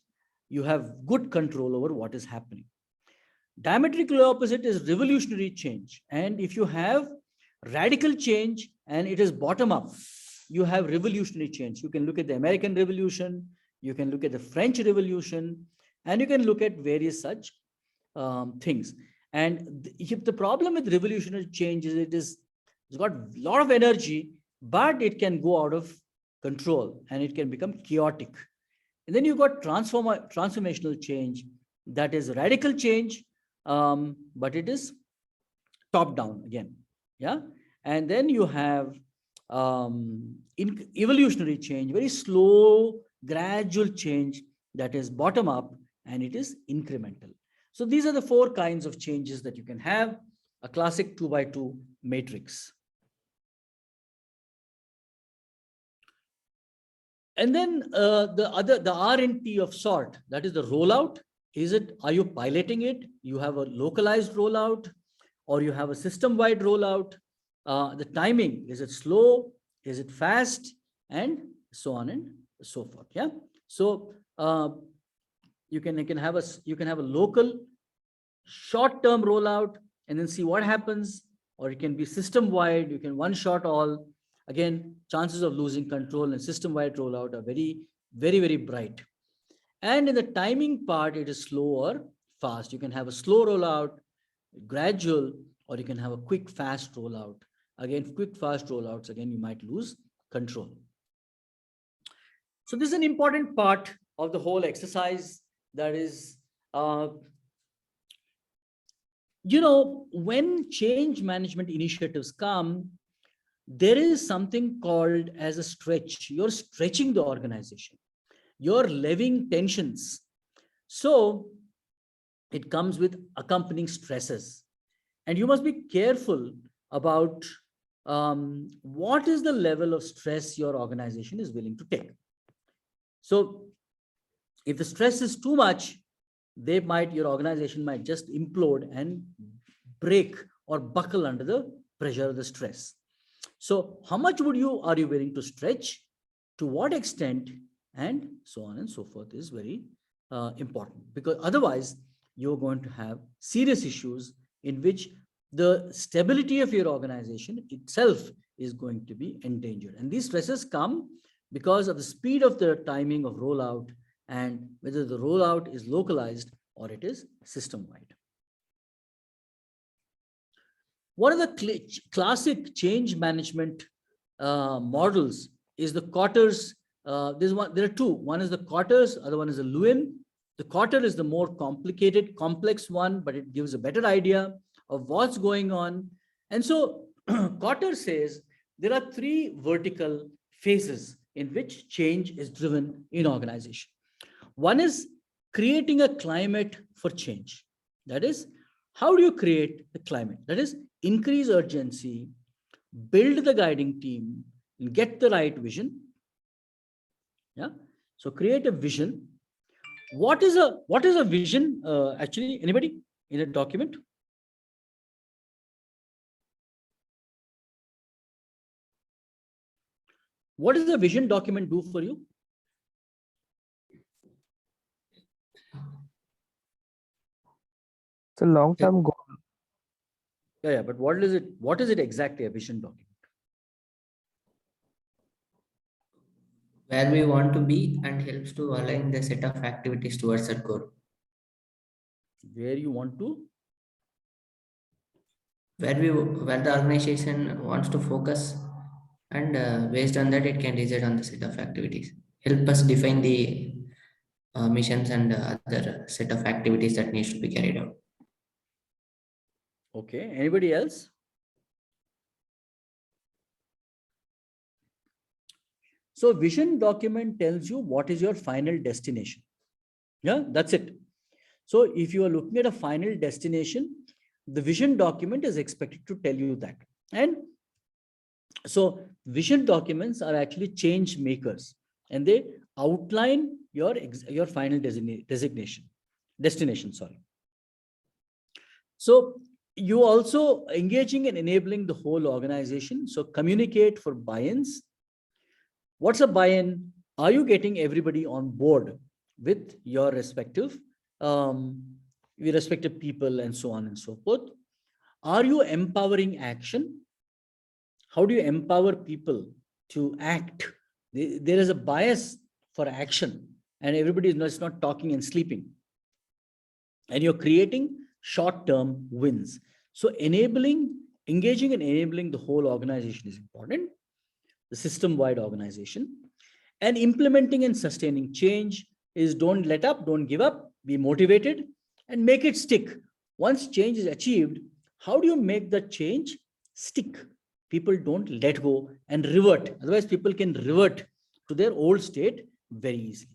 You have good control over what is happening. Diametrically opposite is revolutionary change. And if you have radical change and it is bottom up, you have revolutionary change. You can look at the American Revolution, you can look at the French Revolution, and you can look at various such things. And if the problem with revolutionary change is it's got a lot of energy, but it can go out of control and it can become chaotic. And then you've got transformational change, that is radical change, but it is top down again. Yeah. And then you have evolutionary change, very slow, gradual change that is bottom up, and it is incremental. So these are the 4 kinds of changes that you can have, a classic 2x2 matrix. And then the R&T of sort, that is the rollout. Are you piloting it? You have a localized rollout, or you have a system-wide rollout? The timing, is it slow? Is it fast? And so on and so forth. Yeah. So you can have a local short-term rollout and then see what happens, or it can be system-wide. You can one-shot all. Again, chances of losing control and system-wide rollout are very, very, very bright. And in the timing part, it is slow or fast. You can have a slow rollout, gradual, or you can have a quick, fast rollout. Again, quick, fast rollouts, again, you might lose control. So this is an important part of the whole exercise. That is, when change management initiatives come, there is something called as a stretch. You're stretching the organization. You're levying tensions. So it comes with accompanying stresses. And you must be careful about what is the level of stress your organization is willing to take. So if the stress is too much, your organization might just implode and break or buckle under the pressure of the stress. So how much are you willing to stretch, to what extent, and so on and so forth is very important, because otherwise you're going to have serious issues in which the stability of your organization itself is going to be endangered. And these stresses come because of the speed of the timing of rollout and whether the rollout is localized or it is system-wide. One of the classic change management models is the Kotter's. There are 2. One is the Kotter's, other one is the Lewin. The Kotter is the more complicated, complex one, but it gives a better idea of what's going on. And so Kotter says there are 3 vertical phases in which change is driven in organization. One is creating a climate for change. That is, how do you create the climate? That is, increase urgency, build the guiding team, and get the right vision. Yeah. So create a vision. What is a vision? Actually, anybody in a document? What does a vision document do for you? It's a long-term goal. Yeah, but what is it exactly, a vision document? Where we want to be and helps to align the set of activities towards that goal. Where you want to? Where the organization wants to focus, and based on that, it can decide on the set of activities. Help us define the missions and other set of activities that needs to be carried out. Okay, anybody else? So vision document tells you what is your final destination. Yeah, that's it. So if you are looking at a final destination, the vision document is expected to tell you that. And so vision documents are actually change makers, and they outline your final destination. Sorry. So you also engaging and enabling the whole organization. So communicate for buy-ins. What's a buy-in? Are you getting everybody on board with your respective people and so on and so forth? Are you empowering action? How do you empower people to act? There is a bias for action, and everybody is not talking and sleeping. And you're creating short-term wins. So engaging and enabling the whole organization is important, the system-wide organization. And implementing and sustaining change is don't let up, don't give up, be motivated, and make it stick. Once change is achieved, how do you make the change stick? people don't let go and revert. Otherwise, people can revert to their old state very easily.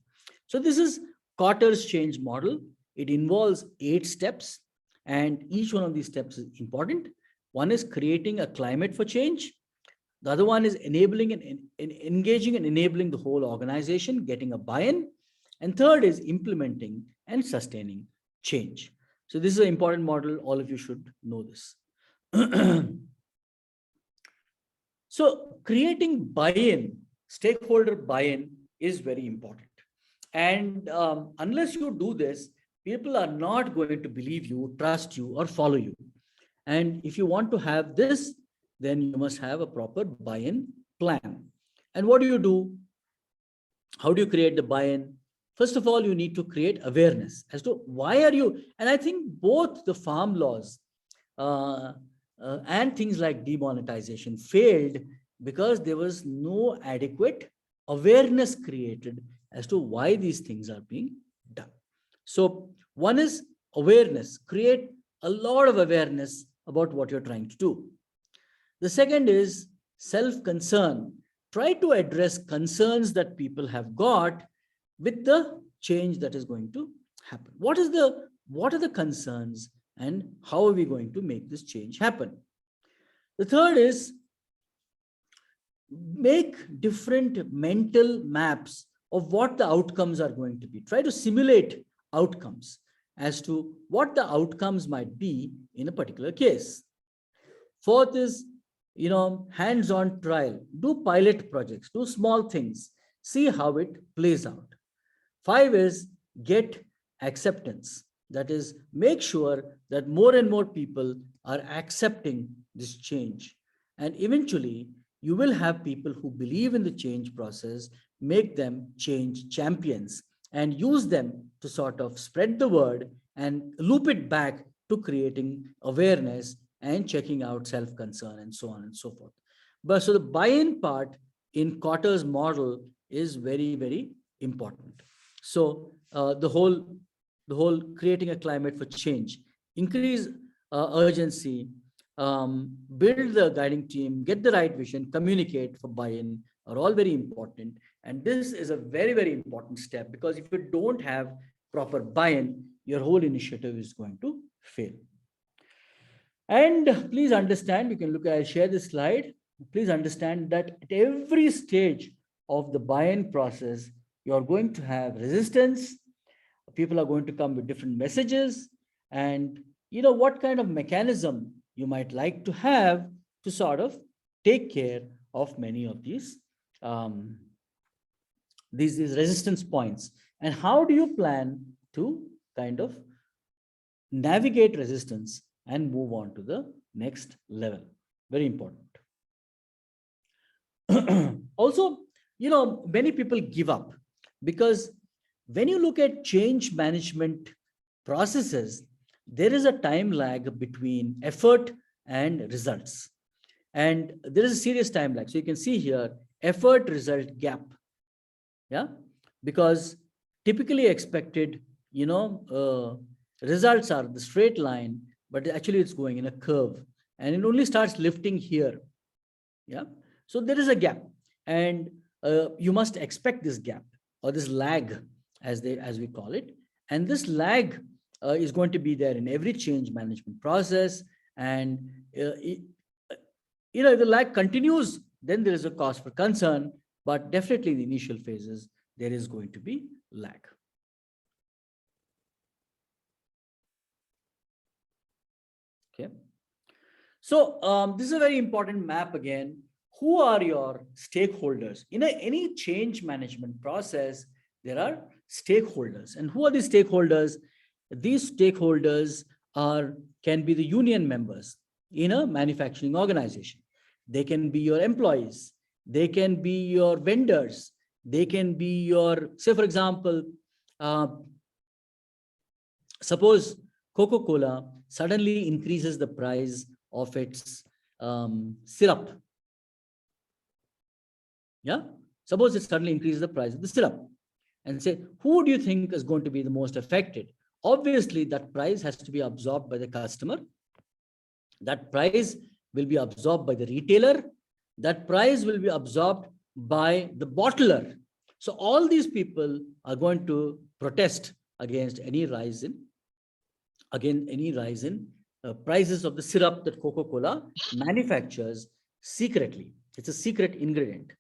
So this is Cotter's change model. It involves 8 steps, and each one of these steps is important. One is creating a climate for change. The other one is enabling and engaging and enabling the whole organization, getting a buy-in. And third is implementing and sustaining change. So this is an important model. All of you should know this. So creating buy-in, stakeholder buy-in is very important. And unless you do this, people are not going to believe you, trust you, or follow you. And if you want to have this, then you must have a proper buy-in plan. And what do? How do you create the buy-in? First of all, you need to create awareness as to why are you, and I think both the farm laws and things like demonetization failed because there was no adequate awareness created as to why these things are being done. So one is awareness, create a lot of awareness about what you're trying to do. The second is self-concern. Try to address concerns that people have got with the change that is going to happen. What are the concerns and how are we going to make this change happen? The third is make different mental maps of what the outcomes are going to be. Try to simulate outcomes as to what the outcomes might be in a particular case. Fourth is, hands-on trial. Do pilot projects, do small things, see how it plays out. 5 is get acceptance. That is, make sure that more and more people are accepting this change. And eventually, you will have people who believe in the change process, make them change champions, and use them to sort of spread the word and loop it back to creating awareness and checking out self-concern and so on and so forth. But so the buy-in part in Cotter's model is very, very important. So the whole creating a climate for change, increase urgency, build the guiding team, get the right vision, communicate for buy-in are all very important. And this is a very, very important step, because if you don't have proper buy-in, your whole initiative is going to fail. And please understand, you can look at, I'll share this slide. Please understand that at every stage of the buy-in process, you're going to have resistance. People are going to come with different messages, and what kind of mechanism you might like to have to sort of take care of many of these resistance points. And how do you plan to kind of navigate resistance and move on to the next level? Very important. Also, many people give up, because when you look at change management processes, there is a time lag between effort and results. And there is a serious time lag. So you can see here, effort result gap. Yeah, because typically expected, results are the straight line, but actually it's going in a curve, and it only starts lifting here. Yeah, so there is a gap, and you must expect this gap or this lag, as we call it. And this lag is going to be there in every change management process. And if the lag continues, then there is a cause for concern. But definitely in the initial phases, there is going to be lag. Okay. So this is a very important map again. Who are your stakeholders? In any change management process, there are stakeholders. And who are these stakeholders? These stakeholders can be the union members in a manufacturing organization. They can be your employees. They can be your vendors. They can be your, say for example, suppose Coca-Cola suddenly increases the price of its syrup. Yeah, suppose it suddenly increases the price of the syrup, and say, who do you think is going to be the most affected? Obviously, that price has to be absorbed by the customer. That price will be absorbed by the retailer. That price will be absorbed by the bottler. So all these people are going to protest against any rise in prices of the syrup that Coca-Cola manufactures secretly. It's a secret ingredient.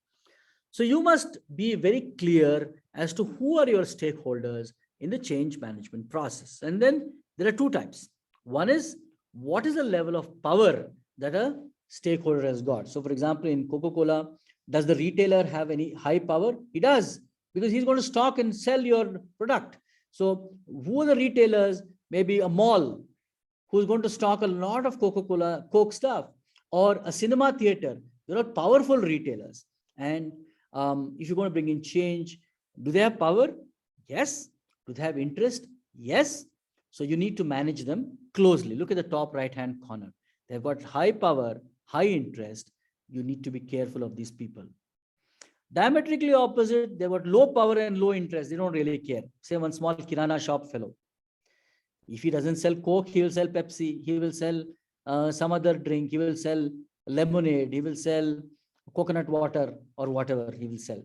So you must be very clear as to who are your stakeholders in the change management process. And then there are two types. One is, what is the level of power that a stakeholder has got? So for example, in Coca-Cola, does the retailer have any high power? He does, because he's going to stock and sell your product. So who are the retailers? Maybe a mall who's going to stock a lot of Coca-Cola, Coke stuff, or a cinema theater. There are powerful retailers. And if you're going to bring in change, do they have power? Yes. Do they have interest? Yes. So you need to manage them closely. Look at the top right-hand corner. They've got high power, high interest. You need to be careful of these people. Diametrically opposite, they've got low power and low interest. They don't really care. Say one small kirana shop fellow. If he doesn't sell Coke, he will sell Pepsi. He will sell some other drink. He will sell lemonade. He will sell coconut water or whatever he will sell.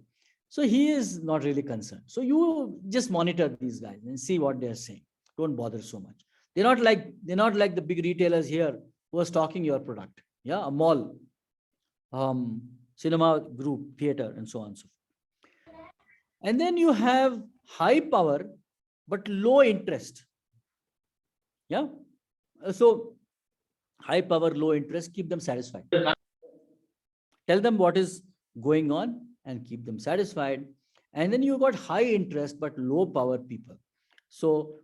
So he is not really concerned. So you just monitor these guys and see what they're saying. Don't bother so much. They're not like the big retailers here who are stocking your product. Yeah, a mall, cinema group, theater, and so on and so forth. And then you have high power but low interest. Yeah. So high power, low interest, keep them satisfied. Tell them what is going on and keep them satisfied. And then you got high interest but low power people. So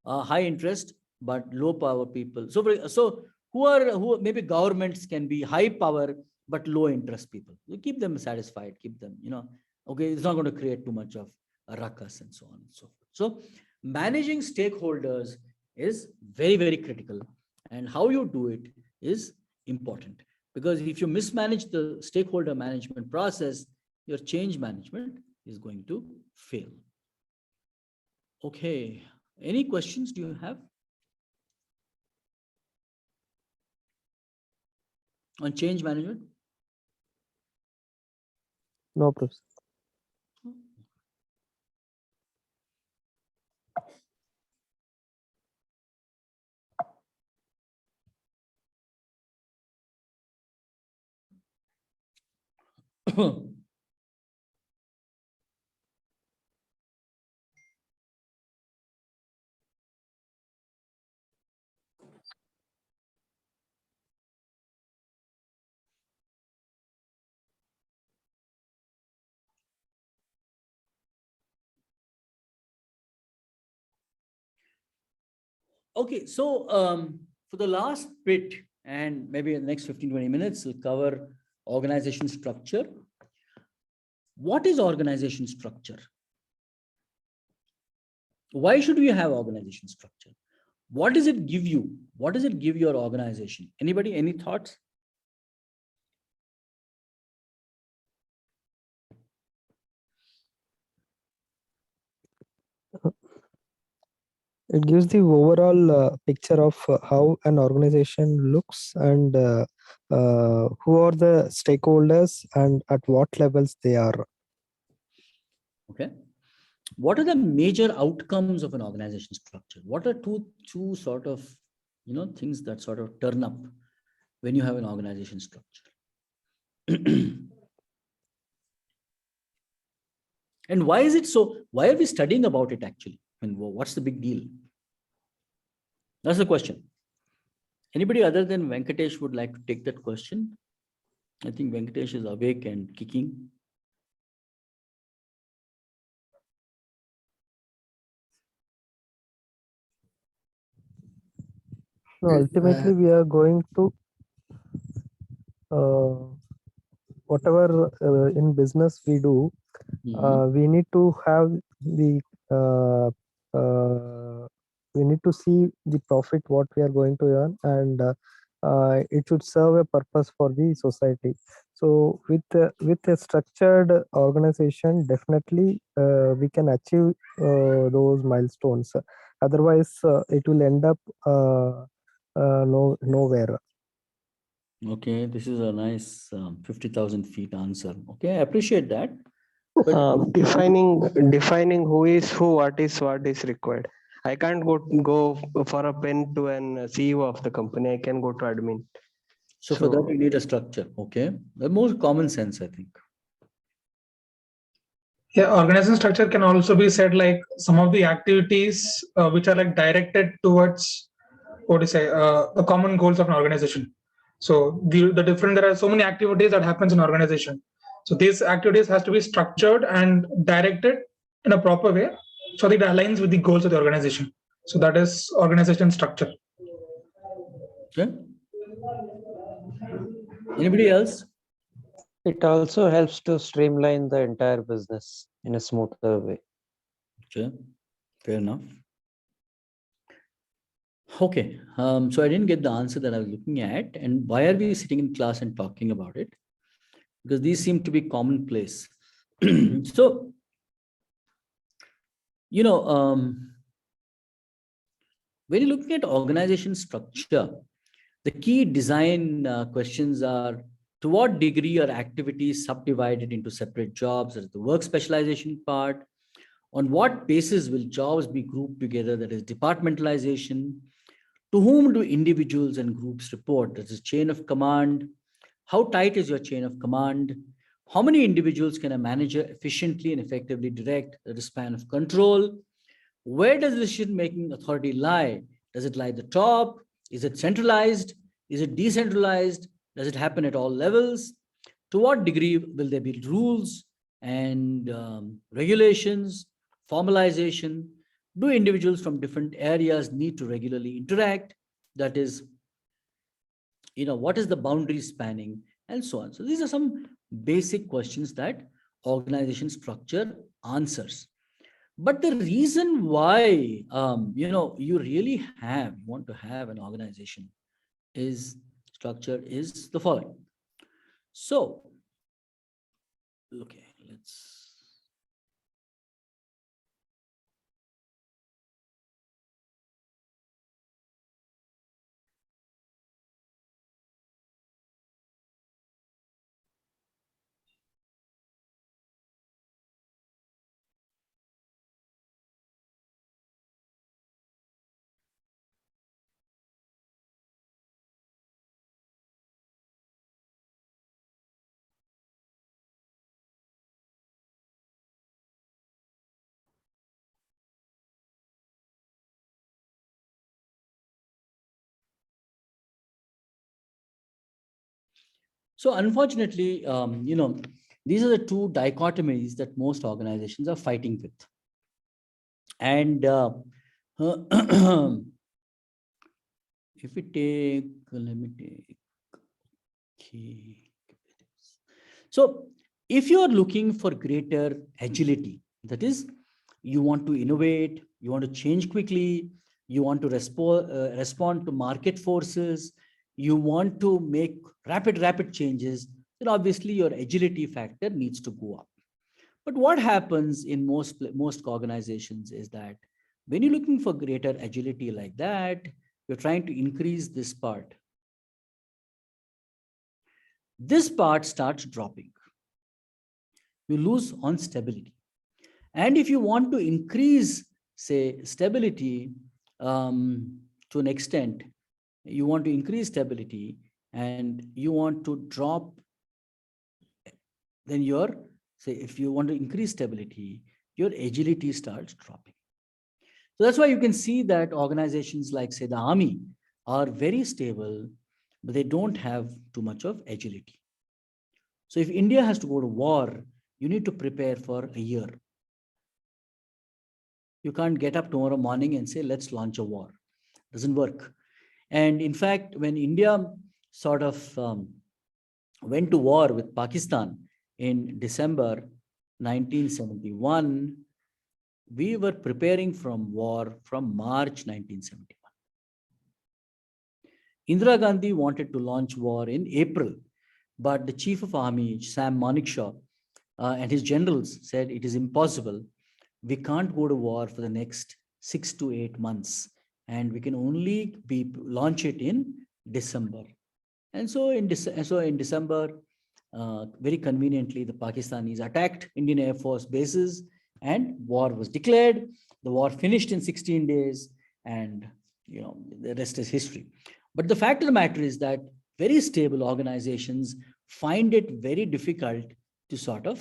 high interest but low power people. So who maybe governments can be high power but low interest people. You keep them satisfied, keep them, okay, it's not going to create too much of a ruckus and so on and so forth. So managing stakeholders is very, very critical, and how you do it is important, because if you mismanage the stakeholder management process, your change management is going to fail. Okay, any questions do you have on change management? No, Professor. Okay, so for the last bit, and maybe in the next 15-20 minutes, we'll cover organization structure. What is organization structure? Why should we have organization structure? What does it give you? What does it give your organization? Anybody, any thoughts? It gives the overall picture of how an organization looks and who are the stakeholders and at what levels they are. Okay. What are the major outcomes of an organization structure? What are two sort of, things that sort of turn up when you have an organization structure? And why is it so? Why are we studying about it actually? And what's the big deal? That's the question. Anybody other than Venkatesh would like to take that question? I think Venkatesh is awake and kicking. So ultimately, we are going to whatever in business we do, we need to have the we need to see the profit what we are going to earn, and it should serve a purpose for the society. So with a structured organization, definitely we can achieve those milestones. Otherwise, it will end up nowhere. Okay, this is a nice 50,000 feet answer. Okay, I appreciate that. But Defining who is who, what is required. I can't go for a pen to an CEO of the company. I can go to admin. so for that, you need a structure. Okay, the most common sense, I think. Yeah, organization structure can also be said like some of the activities which are like directed towards what to say the common goals of an organization. So the different there are so many activities that happens in organization. So these activities has to be structured and directed in a proper way so that it aligns with the goals of the organization. So that is organization structure. Okay. Anybody else? It also helps to streamline the entire business in a smoother way. Okay, fair enough. Okay, so I didn't get the answer that I was looking at. And why are we sitting in class and talking about it? Because these seem to be commonplace. So, you know, when you're looking at organization structure, the key design questions are: to what degree are activities subdivided into separate jobs? That is the work specialization part. On what basis will jobs be grouped together? That is departmentalization. To whom do individuals and groups report? That is chain of command. How tight is your chain of command? How many individuals can a manager efficiently and effectively direct? That is span of control. Where does decision-making authority lie? Does it lie at the top? Is it centralized? Is it decentralized? Does it happen at all levels? To what degree will there be rules and regulations, formalization? Do individuals from different areas need to regularly interact? That is, what is the boundary spanning, and so on. So these are some basic questions that organization structure answers. But the reason why, you really want to have an organization structure is the following. So, okay, let's. So unfortunately, these are the two dichotomies that most organizations are fighting with. And if we take, let me take, okay. So if you're looking for greater agility, that is, you want to innovate, you want to change quickly, you want to respond to market forces, you want to make rapid changes, then obviously your agility factor needs to go up. But what happens in most organizations is that when you're looking for greater agility like that, you're trying to increase this part. This part starts dropping. You lose on stability. And if you want to increase, say, stability to an extent, you want to increase stability and you want to drop, then if you want to increase stability, your agility starts dropping. So that's why you can see that organizations like, say, the army are very stable, but they don't have too much of agility. So if India has to go to war, you need to prepare for a year. You can't get up tomorrow morning and say, let's launch a war. It doesn't work. And in fact, when India sort of went to war with Pakistan in December 1971, we were preparing for war from March 1971. Indira Gandhi wanted to launch war in April, but the chief of army, Sam Manekshaw, and his generals said it is impossible. We can't go to war for the next 6 to 8 months. and we can only launch it in December. And so in December, very conveniently, the Pakistanis attacked Indian Air Force bases and war was declared. The war finished in 16 days, and the rest is history. But the fact of the matter is that very stable organizations find it very difficult to sort of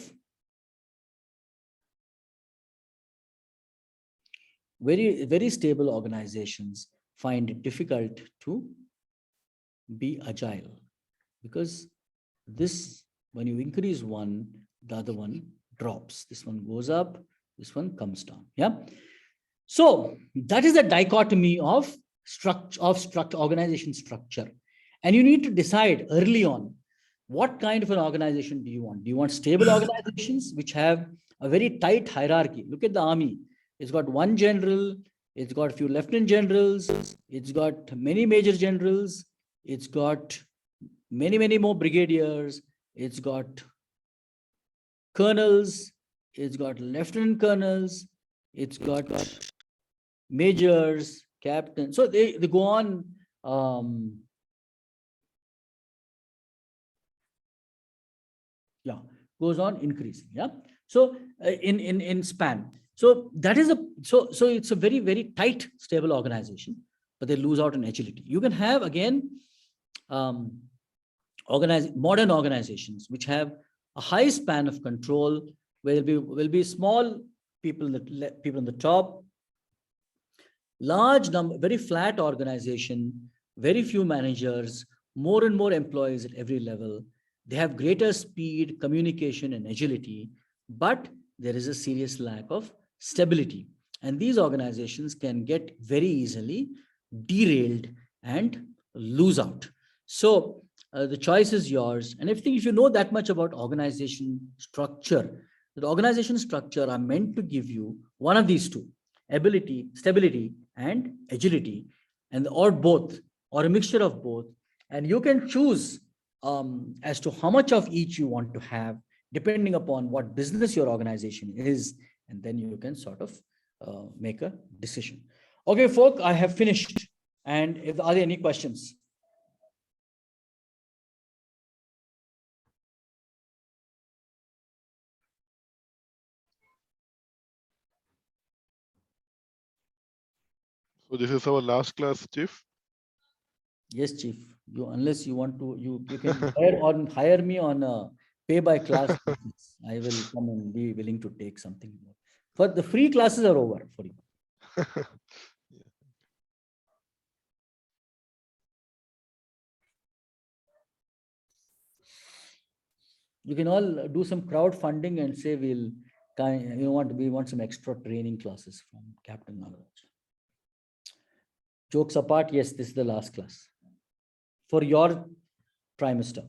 very stable organizations find it difficult to be agile, because this, when you increase one, the other one drops. This one goes up, this one comes down. Yeah. So that is the dichotomy of organization structure. And you need to decide early on, what kind of an organization do you want? Do you want stable organizations which have a very tight hierarchy? Look at the army. It's got one general, it's got a few lieutenant generals, it's got many major generals, it's got many more brigadiers, it's got colonels, it's got lieutenant colonels, it's got majors, captains. So they go on. Goes on increasing. Yeah. So in span. So that is so it's a very tight, stable organization, but they lose out on agility. You can have again modern organizations which have a high span of control, where will be small people on the top, large number, very flat organization, very few managers, more and more employees at every level. They have greater speed, communication, and agility, but there is a serious lack of stability. And these organizations can get very easily derailed and lose out. So the choice is yours. And if you know that much about organization structure, the organization structure are meant to give you one of these two: ability, stability, and agility, and or both, or a mixture of both. And you can choose as to how much of each you want to have, depending upon what business your organization is, and then you can sort of make a decision. Okay, folk, I have finished. And are there any questions? So this is our last class, Chief. Yes, Chief. Unless you want to, you can hire me on a pay-by-class basis. I will come and be willing to take something more. But the free classes are over for you. You can all do some crowdfunding and say we want some extra training classes from Capt Nagaraj. Jokes apart, yes, this is the last class for your trimester.